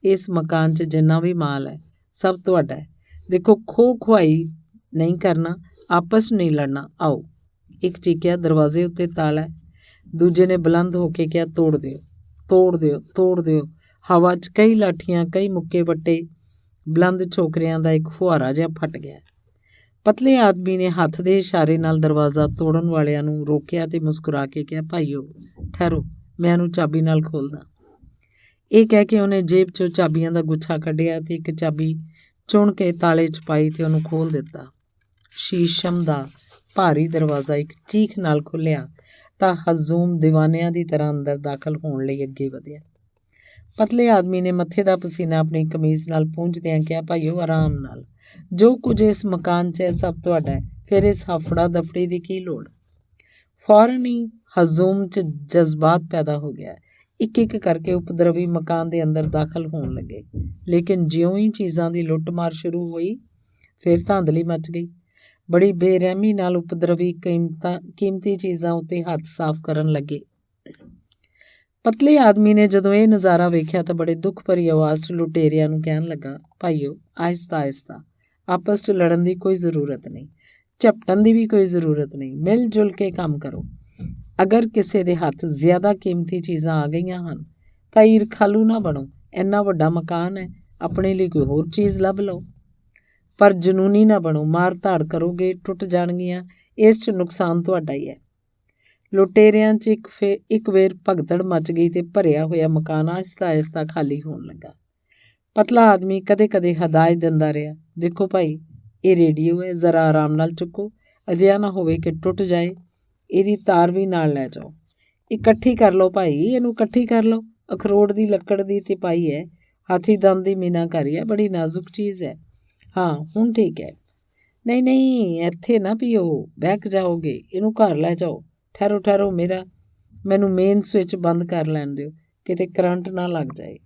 Speaker 1: ਇਸ ਮਕਾਨ 'ਚ ਜਿੰਨਾ ਵੀ ਮਾਲ ਹੈ ਸਭ ਤੁਹਾਡਾ ਹੈ। ਦੇਖੋ, ਖੋਹ ਖੁਆਈ ਨਹੀਂ ਕਰਨਾ, ਆਪਸ ਨਹੀਂ ਲੜਨਾ। ਆਓ। ਇੱਕ ਚੀਕਿਆ, ਦਰਵਾਜ਼ੇ ਉੱਤੇ ਤਾਲਾ ਹੈ। ਦੂਜੇ ਨੇ ਬੁਲੰਦ ਹੋ ਕੇ ਕਿਹਾ, ਤੋੜ ਦਿਓ, ਤੋੜ ਦਿਓ, ਤੋੜ ਦਿਓ। ਹਵਾ 'ਚ ਕਈ ਲਾਠੀਆਂ, ਕਈ ਮੁੱਕੇ ਵੱਟੇ, ਬੁਲੰਦ ਛੋਕਰਿਆਂ ਦਾ ਇੱਕ ਫੁਹਾਰਾ ਜਿਹਾ ਫਟ ਗਿਆ। ਪਤਲੇ ਆਦਮੀ ਨੇ ਹੱਥ ਦੇ ਇਸ਼ਾਰੇ ਨਾਲ ਦਰਵਾਜ਼ਾ ਤੋੜਨ ਵਾਲਿਆਂ ਨੂੰ ਰੋਕਿਆ ਤੇ ਮੁਸਕਰਾ ਕੇ ਕਿਹਾ, ਭਾਈਓ ਠਹਿਰੋ, ਮੈਂ ਇਹਨੂੰ ਚਾਬੀ ਨਾਲ ਖੋਲ੍ਹਦਾ। ਇਹ ਕਹਿ ਕੇ ਉਹਨੇ ਜੇਬ 'ਚੋਂ ਚਾਬੀਆਂ ਦਾ ਗੁੱਛਾ ਕੱਢਿਆ ਤੇ ਇੱਕ ਚਾਬੀ ਚੁਣ ਕੇ ਤਾਲੇ 'ਚ ਪਾਈ ਤੇ ਉਹਨੂੰ ਖੋਲ੍ਹ ਦਿੱਤਾ। ਸ਼ੀਸ਼ਮ ਦਾ ਭਾਰੀ ਦਰਵਾਜ਼ਾ ਇੱਕ ਚੀਖ ਨਾਲ ਖੁੱਲ੍ਹਿਆ ਤਾਂ ਹਜ਼ੂਮ ਦੀਵਾਨਿਆਂ ਦੀ ਤਰ੍ਹਾਂ ਅੰਦਰ ਦਾਖਲ ਹੋਣ ਲਈ ਅੱਗੇ ਵਧਿਆ। ਪਤਲੇ ਆਦਮੀ ਨੇ ਮੱਥੇ ਦਾ ਪਸੀਨਾ ਆਪਣੀ ਕਮੀਜ਼ ਨਾਲ ਪੂੰਝਦਿਆਂ ਕਿਹਾ, ਭਾਈਓ ਆਰਾਮ ਨਾਲ, ਜੋ ਕੁਝ ਇਸ ਮਕਾਨ 'ਚ ਹੈ ਸਭ ਤੁਹਾਡਾ ਹੈ, ਫਿਰ ਇਸ ਹਫੜਾ ਦਫੜੀ ਦੀ ਕੀ ਲੋੜ? ਫੌਰਨ ਹੀ ਹਜ਼ੂਮ 'ਚ ਜਜ਼ਬਾਤ ਪੈਦਾ ਹੋ ਗਿਆ। ਇੱਕ ਇੱਕ ਕਰਕੇ ਉਪਦਰਵੀ ਮਕਾਨ ਦੇ ਅੰਦਰ ਦਾਖਲ ਹੋਣ ਲੱਗੇ, ਲੇਕਿਨ ਜਿਉਂ ਹੀ ਚੀਜ਼ਾਂ ਦੀ ਲੁੱਟਮਾਰ ਸ਼ੁਰੂ ਹੋਈ, ਫਿਰ ਧਾਂਦਲੀ ਮਚ ਗਈ। ਬੜੀ ਬੇਰਹਿਮੀ ਨਾਲ ਉਪਦਰਵੀ ਕੀਮਤੀ ਚੀਜ਼ਾਂ ਉੱਤੇ ਹੱਥ ਸਾਫ਼ ਕਰਨ ਲੱਗੇ। ਪਤਲੇ ਆਦਮੀ ਨੇ ਜਦੋਂ ਇਹ ਨਜ਼ਾਰਾ ਵੇਖਿਆ ਤਾਂ ਬੜੇ ਦੁੱਖ ਭਰੀ ਆਵਾਜ਼ 'ਚ ਲੁਟੇਰਿਆਂ ਨੂੰ ਕਹਿਣ ਲੱਗਾ, ਭਾਈਓ ਆਹਿਸਤਾ, ਆਪਸ 'ਚ ਲੜਨ ਦੀ ਕੋਈ ਜ਼ਰੂਰਤ ਨਹੀਂ, ਝਪਟਣ ਦੀ ਵੀ ਕੋਈ ਜ਼ਰੂਰਤ ਨਹੀਂ, ਮਿਲ ਜੁਲ ਕੇ ਕੰਮ ਕਰੋ। ਅਗਰ ਕਿਸੇ ਦੇ ਹੱਥ ਜ਼ਿਆਦਾ ਕੀਮਤੀ ਚੀਜ਼ਾਂ ਆ ਗਈਆਂ ਹਨ ਤਾਂ ਈਰਖਾਲੂ ਨਾ ਬਣੋ। ਇੰਨਾ ਵੱਡਾ ਮਕਾਨ ਹੈ, ਆਪਣੇ ਲਈ ਕੋਈ ਹੋਰ ਚੀਜ਼ ਲੱਭ ਲਓ। ਪਰ ਜਨੂਨੀ ਨਾ ਬਣੋ। ਮਾਰ ਧਾੜ ਕਰੋਗੇ, ਟੁੱਟ ਜਾਣਗੀਆਂ। ਇਸ 'ਚ ਨੁਕਸਾਨ ਤੁਹਾਡਾ ਹੀ ਹੈ। ਲੁਟੇਰਿਆਂ 'ਚ ਇੱਕ ਵੇਰ ਭਗਦੜ ਮਚ ਗਈ ਤੇ ਭਰਿਆ ਹੋਇਆ ਮਕਾਨ ਆਹਿਸਤਾ ਆਹਿਸਤਾ ਖਾਲੀ ਹੋਣ ਲੱਗਾ। ਪਤਲਾ ਆਦਮੀ ਕਦੇ ਕਦੇ ਹਦਾਇਤ ਦਿੰਦਾ ਰਿਹਾ, ਦੇਖੋ ਭਾਈ, ਇਹ ਰੇਡੀਓ ਹੈ, ਜ਼ਰਾ ਆਰਾਮ ਨਾਲ ਚੁੱਕੋ, ਅਜਿਹਾ ਨਾ ਹੋਵੇ ਕਿ ਟੁੱਟ ਜਾਏ। ਇਹਦੀ ਤਾਰ ਵੀ ਨਾਲ ਲੈ ਜਾਓ। ਇਕੱਠੀ ਕਰ ਲਓ ਭਾਈ, ਇਹਨੂੰ ਇਕੱਠੀ ਕਰ ਲਓ। ਅਖਰੋਟ ਦੀ ਲੱਕੜ ਦੀ ਤਿਪਾਈ ਹੈ, ਹਾਥੀ ਦੰਦ ਦੀ ਮੀਨਾਕਾਰੀ ਹੈ, ਬੜੀ ਨਾਜ਼ੁਕ ਚੀਜ਼ ਹੈ। ਹਾਂ, ਹੁਣ ਠੀਕ ਹੈ। ਨਹੀਂ ਨਹੀਂ, ਇੱਥੇ ਨਾ ਪੀਓ, ਬਹਿਕ ਜਾਓਗੇ। ਇਹਨੂੰ ਘਰ ਲੈ ਜਾਓ। ਠਹਿਰੋ ਠਹਿਰੋ, ਮੈਨੂੰ ਮੇਨ ਸਵਿੱਚ ਬੰਦ ਕਰ ਲੈਣ ਦਿਓ, ਕਿਤੇ ਕਰੰਟ ਨਾ ਲੱਗ ਜਾਏ।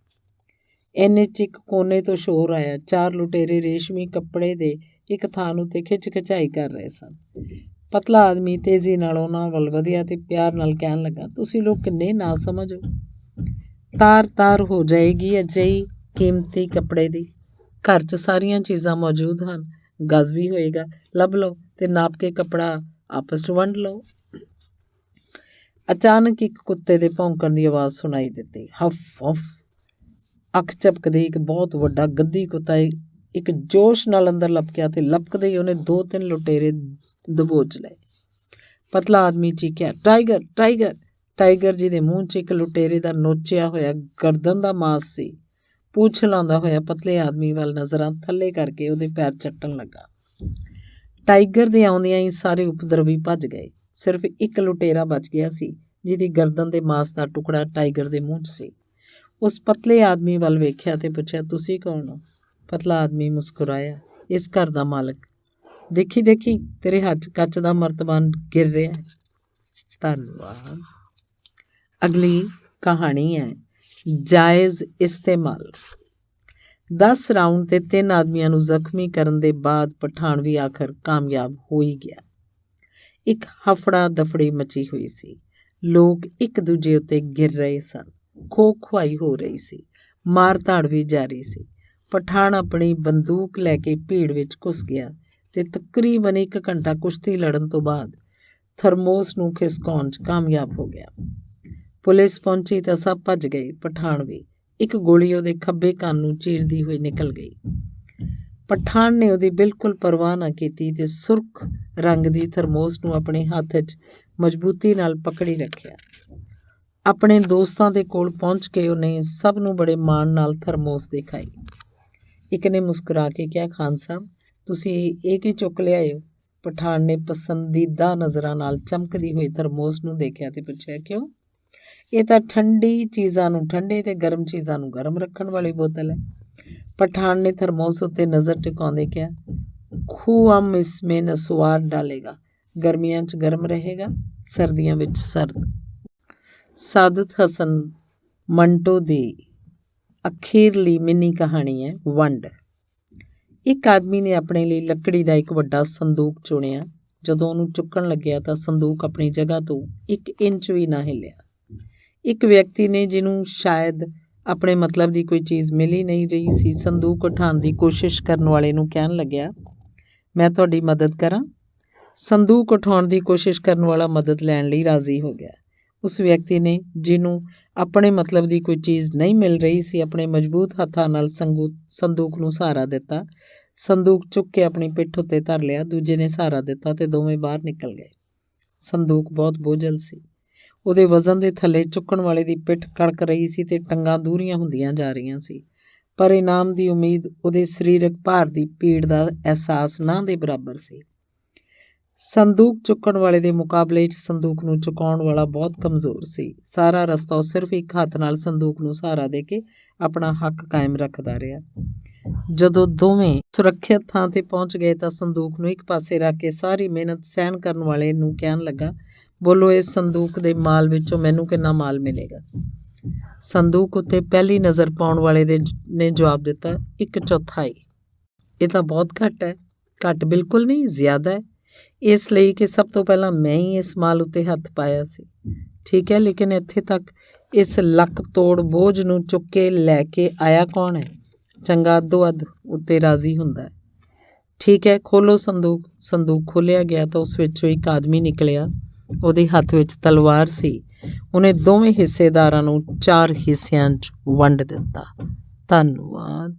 Speaker 1: ਇੰਨੇ 'ਚ ਇੱਕ ਕੋਨੇ ਤੋਂ ਸ਼ੋਰ ਆਇਆ। 4 ਲੁਟੇਰੇ ਰੇਸ਼ਮੀ ਕੱਪੜੇ ਦੇ ਇੱਕ ਥਾਨ ਉੱਤੇ ਖਿੱਚ ਖਿਚਾਈ ਕਰ ਰਹੇ ਸਨ। ਪਤਲਾ ਆਦਮੀ ਤੇਜ਼ੀ ਨਾਲ ਉਹਨਾਂ ਵੱਲ ਵਧਿਆ ਤੇ ਪਿਆਰ ਨਾਲ ਕਹਿਣ ਲੱਗਾ, ਤੁਸੀਂ ਲੋਕ ਕਿੰਨੇ ਨਾ ਸਮਝੋ। ਤਾਰ ਹੋ ਜਾਏਗੀ ਅਜਿਹੀ ਕੀਮਤੀ ਕੱਪੜੇ ਦੀ। ਘਰ 'ਚ ਸਾਰੀਆਂ ਚੀਜ਼ਾਂ ਮੌਜੂਦ ਹਨ। ਗਜ਼ ਵੀ ਹੋਏਗਾ, ਲੱਭ ਲਓ ਤੇ ਨਾਪ ਕੇ ਕੱਪੜਾ ਆਪਸ 'ਚ ਵੰਡ ਲਓ। ਅਚਾਨਕ ਇੱਕ ਕੁੱਤੇ ਦੇ ਭੌਂਕਣ ਦੀ ਆਵਾਜ਼ ਸੁਣਾਈ ਦਿੱਤੀ। ਹਫ ਹਫ। ਅੱਖ ਝਪਕਦੇ ਇੱਕ ਬਹੁਤ ਵੱਡਾ ਗੱਦੀ ਕੁੱਤਾ ਇੱਕ ਜੋਸ਼ ਨਾਲ ਅੰਦਰ ਲਪਕਿਆ ਤੇ ਲਪਕਦੇ ਹੀ ਉਹਨੇ 2-3 ਲੁਟੇਰੇ ਦਬੋਚ ਲਏ। ਪਤਲਾ ਆਦਮੀ ਚੀਕਿਆ, ਟਾਈਗਰ ਟਾਈਗਰ। ਟਾਈਗਰ ਜੀ ਦੇ ਮੂੰਹ 'ਚ ਇੱਕ ਲੁਟੇਰੇ ਦਾ ਨੋਚਿਆ ਹੋਇਆ ਗਰਦਨ ਦਾ ਮਾਸ ਸੀ। ਪੂਛ ਹਿਲਾਉਂਦਾ ਹੋਇਆ ਪਤਲੇ ਆਦਮੀ ਵੱਲ ਨਜ਼ਰਾਂ ਥੱਲੇ ਕਰਕੇ ਉਹਦੇ ਪੈਰ ਚੱਟਣ ਲੱਗਾ। ਟਾਈਗਰ ਦੇ ਆਉਂਦਿਆਂ ਹੀ ਸਾਰੇ ਉਪਦਰਵੀ ਭੱਜ ਗਏ। ਸਿਰਫ ਇੱਕ ਲੁਟੇਰਾ ਬਚ ਗਿਆ ਸੀ, ਜਿਹਦੀ ਗਰਦਨ ਦੇ ਮਾਸ ਦਾ ਟੁਕੜਾ ਟਾਈਗਰ ਦੇ ਮੂੰਹ 'ਚ ਸੀ। ਉਸ ਪਤਲੇ ਆਦਮੀ ਵੱਲ ਵੇਖਿਆ ਤੇ ਪੁੱਛਿਆ, ਤੁਸੀਂ ਕੌਣ ਹੋ? ਪਤਲਾ ਆਦਮੀ ਮੁਸਕਰਾਇਆ, ਇਸ ਘਰ ਦਾ ਮਾਲਕ। ਦੇਖੀ ਦੇਖੀ, ਤੇਰੇ ਹੱਥ 'ਚ ਕੱਚ ਦਾ ਮਰਤਬਾਨ ਗਿਰ ਰਿਹਾ ਹੈ। ਧੰਨਵਾਦ। ਅਗਲੀ ਕਹਾਣੀ ਹੈ ਜਾਇਜ਼ ਇਸਤੇਮਾਲ। 10 ਰਾਊਂਡ ਤੇ 3 ਆਦਮੀਆਂ ਨੂੰ ਜ਼ਖਮੀ ਕਰਨ ਦੇ ਬਾਅਦ ਪਠਾਨ ਵੀ ਆਖਰ ਕਾਮਯਾਬ ਹੋ ਹੀ ਗਿਆ। ਇੱਕ ਹਫੜਾ ਦਫੜੀ ਮਚੀ ਹੋਈ ਸੀ। ਲੋਕ ਇੱਕ ਦੂਜੇ ਉੱਤੇ ਗਿਰ ਰਹੇ ਸਨ। ਖੋ ਖੁਆਈ ਹੋ ਰਹੀ ਸੀ। ਮਾਰ ਧਾੜ ਵੀ ਜਾਰੀ ਸੀ। ਪਠਾਨ ਆਪਣੀ ਬੰਦੂਕ ਲੈ ਕੇ ਭੀੜ ਵਿੱਚ ਘੁਸ ਗਿਆ ਤੇ ਤਕਰੀਬਨ 1 ਘੰਟਾ ਕੁਸ਼ਤੀ ਲੜਨ ਤੋਂ ਬਾਅਦ ਥਰਮੋਸ ਨੂੰ ਖਿਸਕਾਉਣ 'ਚ ਕਾਮਯਾਬ ਹੋ ਗਿਆ। ਪੁਲਿਸ ਪਹੁੰਚੀ ਤਾਂ ਸਭ ਭੱਜ ਗਏ, ਪਠਾਨ ਵੀ। ਇੱਕ ਗੋਲੀ ਉਹਦੇ ਖੱਬੇ ਕੰਨ ਨੂੰ ਚੀਰਦੀ ਹੋਈ ਨਿਕਲ ਗਈ। ਪਠਾਨ ਨੇ ਉਹਦੀ ਬਿਲਕੁਲ ਪਰਵਾਹ ਨਾ ਕੀਤੀ ਤੇ ਸੁਰਖ ਰੰਗ ਦੀ ਥਰਮੋਸ ਨੂੰ ਆਪਣੇ ਹੱਥ 'ਚ ਮਜ਼ਬੂਤੀ ਨਾਲ ਪਕੜੀ ਰੱਖਿਆ। ਆਪਣੇ ਦੋਸਤਾਂ ਦੇ ਕੋਲ ਪਹੁੰਚ ਕੇ ਉਹਨੇ ਸਭ ਨੂੰ ਬੜੇ ਮਾਣ ਨਾਲ ਥਰਮੋਸ ਦਿਖਾਈ। ਇੱਕ ਨੇ ਮੁਸਕਰਾ ਕੇ ਕਿਹਾ, ਖਾਨ ਸਾਹਿਬ, ਤੁਸੀਂ ਇਹ ਕੀ ਚੁੱਕ ਲਿਆਏ ਹੋ? ਪਠਾਨ ਨੇ ਪਸੰਦੀਦਾ ਨਜ਼ਰਾਂ ਨਾਲ ਚਮਕਦੀ ਹੋਈ ਥਰਮੋਸ ਨੂੰ ਦੇਖਿਆ ਤੇ ਪੁੱਛਿਆ, ਕਿਉਂ? ਇਹ ਤਾਂ ਠੰਡੀ ਚੀਜ਼ਾਂ ਨੂੰ ਠੰਡੇ ਤੇ ਗਰਮ ਚੀਜ਼ਾਂ ਨੂੰ ਗਰਮ ਰੱਖਣ ਵਾਲੀ ਬੋਤਲ ਹੈ। ਪਠਾਨ ਨੇ ਥਰਮੋਸ ਉੱਤੇ ਨਜ਼ਰ ਟਿਕਾਉਂਦੇ ਕਿਹਾ, ਖੂਅਮ ਇਸਮੇ ਨਸਵਾਰ ਡਾਲੇਗਾ। ਗਰਮੀਆਂ 'ਚ ਗਰਮ ਰਹੇਗਾ, ਸਰਦੀਆਂ ਵਿੱਚ ਸਰਦ। ਸਾਦਤ ਹਸਨ ਮੰਟੋ ਦੀ ਅਖੀਰਲੀ ਮਿੰਨੀ ਕਹਾਣੀ ਹੈ ਵੰਡ। ਇੱਕ ਆਦਮੀ ਨੇ ਆਪਣੇ ਲਈ ਲੱਕੜੀ ਦਾ ਇੱਕ ਵੱਡਾ ਸੰਦੂਕ ਚੁਣਿਆ। ਜਦੋਂ ਉਹਨੂੰ ਚੁੱਕਣ ਲੱਗਿਆ ਤਾਂ ਸੰਦੂਕ ਆਪਣੀ ਜਗ੍ਹਾ ਤੋਂ 1 ਇੰਚ ਵੀ ਨਾ ਹਿੱਲਿਆ। ਇੱਕ ਵਿਅਕਤੀ ਨੇ, ਜਿਹਨੂੰ ਸ਼ਾਇਦ ਆਪਣੇ ਮਤਲਬ ਦੀ ਕੋਈ ਚੀਜ਼ ਮਿਲ ਹੀ ਨਹੀਂ ਰਹੀ ਸੀ, ਸੰਦੂਕ ਉਠਾਉਣ ਦੀ ਕੋਸ਼ਿਸ਼ ਕਰਨ ਵਾਲੇ ਨੂੰ ਕਹਿਣ ਲੱਗਿਆ, ਮੈਂ ਤੁਹਾਡੀ ਮਦਦ ਕਰਾਂ? ਸੰਦੂਕ ਉਠਾਉਣ ਦੀ ਕੋਸ਼ਿਸ਼ ਕਰਨ ਵਾਲਾ ਮਦਦ ਲੈਣ ਲਈ ਰਾਜ਼ੀ ਹੋ ਗਿਆ। ਉਸ ਵਿਅਕਤੀ ਨੇ, ਜਿਹਨੂੰ ਆਪਣੇ ਮਤਲਬ ਦੀ ਕੋਈ ਚੀਜ਼ ਨਹੀਂ ਮਿਲ ਰਹੀ ਸੀ, ਆਪਣੇ ਮਜ਼ਬੂਤ ਹੱਥਾਂ ਨਾਲ ਸੰਦੂਕ ਨੂੰ ਸਹਾਰਾ ਦਿੱਤਾ। ਸੰਦੂਕ ਚੁੱਕ ਕੇ ਆਪਣੀ ਪਿੱਠ ਉੱਤੇ ਧਰ ਲਿਆ। ਦੂਜੇ ਨੇ ਸਹਾਰਾ ਦਿੱਤਾ ਤੇ ਦੋਵੇਂ ਬਾਹਰ ਨਿਕਲ ਗਏ। ਸੰਦੂਕ ਬਹੁਤ ਬੋਝਲ ਸੀ। ਉਹਦੇ ਵਜ਼ਨ ਦੇ ਥੱਲੇ ਚੁੱਕਣ ਵਾਲੇ ਦੀ ਪਿੱਠ ਕੜਕ ਰਹੀ ਸੀ ਤੇ ਟੰਗਾਂ ਦੂਰੀਆਂ ਹੁੰਦੀਆਂ ਜਾ ਰਹੀਆਂ ਸੀ, ਪਰ ਇਨਾਮ ਦੀ ਉਮੀਦ ਉਹਦੇ ਸਰੀਰਕ ਭਾਰ ਦੀ ਪੀੜ ਦਾ ਅਹਿਸਾਸ ਨਾ ਦੇ ਬਰਾਬਰ ਸੀ। ਸੰਦੂਕ ਚੁੱਕਣ ਵਾਲੇ ਦੇ ਮੁਕਾਬਲੇ 'ਚ ਸੰਦੂਕ ਨੂੰ ਚੁਕਾਉਣ ਵਾਲਾ ਬਹੁਤ ਕਮਜ਼ੋਰ ਸੀ। ਸਾਰਾ ਰਸਤਾ ਉਹ ਸਿਰਫ ਇੱਕ ਹੱਥ ਨਾਲ ਸੰਦੂਕ ਨੂੰ ਸਹਾਰਾ ਦੇ ਕੇ ਆਪਣਾ ਹੱਕ ਕਾਇਮ ਰੱਖਦਾ ਰਿਹਾ। ਜਦੋਂ ਦੋਵੇਂ ਸੁਰੱਖਿਅਤ ਥਾਂ ਤੇ ਪਹੁੰਚ ਗਏ ਤਾਂ ਸੰਦੂਕ ਨੂੰ ਇੱਕ ਪਾਸੇ ਰੱਖ ਕੇ ਸਾਰੀ ਮਿਹਨਤ ਸਹਿਣ ਕਰਨ ਵਾਲੇ ਨੂੰ ਕਹਿਣ ਲੱਗਾ, ਬੋਲੋ, ਇਸ ਸੰਦੂਕ ਦੇ ਮਾਲ ਵਿੱਚੋਂ ਮੈਨੂੰ ਕਿੰਨਾ ਮਾਲ ਮਿਲੇਗਾ? ਸੰਦੂਕ ਉੱਤੇ ਪਹਿਲੀ ਨਜ਼ਰ ਪਾਉਣ ਵਾਲੇ ਨੇ ਜਵਾਬ ਦਿੱਤਾ, 1/4। ਇਹ ਤਾਂ ਬਹੁਤ ਘੱਟ ਹੈ। ਘੱਟ ਬਿਲਕੁਲ ਨਹੀਂ, ਜ਼ਿਆਦਾ ਹੈ, ਇਸ ਲਈ ਕਿ ਸਭ ਤੋਂ ਪਹਿਲਾਂ ਮੈਂ ਹੀ ਇਸ ਮਾਲ ਉੱਤੇ ਹੱਥ ਪਾਇਆ ਸੀ। ਠੀਕ ਹੈ, ਲੇਕਿਨ ਇੱਥੇ ਤੱਕ ਇਸ ਲੱਕ ਤੋੜ ਬੋਝ ਨੂੰ ਚੁੱਕ ਕੇ ਲੈ ਕੇ ਆਇਆ ਕੌਣ ਹੈ? ਚੰਗਾ ਅੱਧੋ ਅੱਧ ਉੱਤੇ ਰਾਜ਼ੀ ਹੁੰਦਾ ਹੈ। ਠੀਕ ਹੈ, ਖੋਲੋ ਸੰਦੂਕ। ਸੰਦੂਕ ਖੋਲ੍ਹਿਆ ਗਿਆ ਤਾਂ ਉਸ ਵਿੱਚੋਂ ਇੱਕ ਆਦਮੀ ਨਿਕਲਿਆ ਉਹਦੇ ਹੱਥ ਵਿੱਚ ਤਲਵਾਰ ਸੀ। ਉਹਨੇ ਦੋਵੇਂ ਹਿੱਸੇਦਾਰਾਂ ਨੂੰ 4 ਹਿੱਸਿਆਂ 'ਚ ਵੰਡ ਦਿੱਤਾ। ਧੰਨਵਾਦ।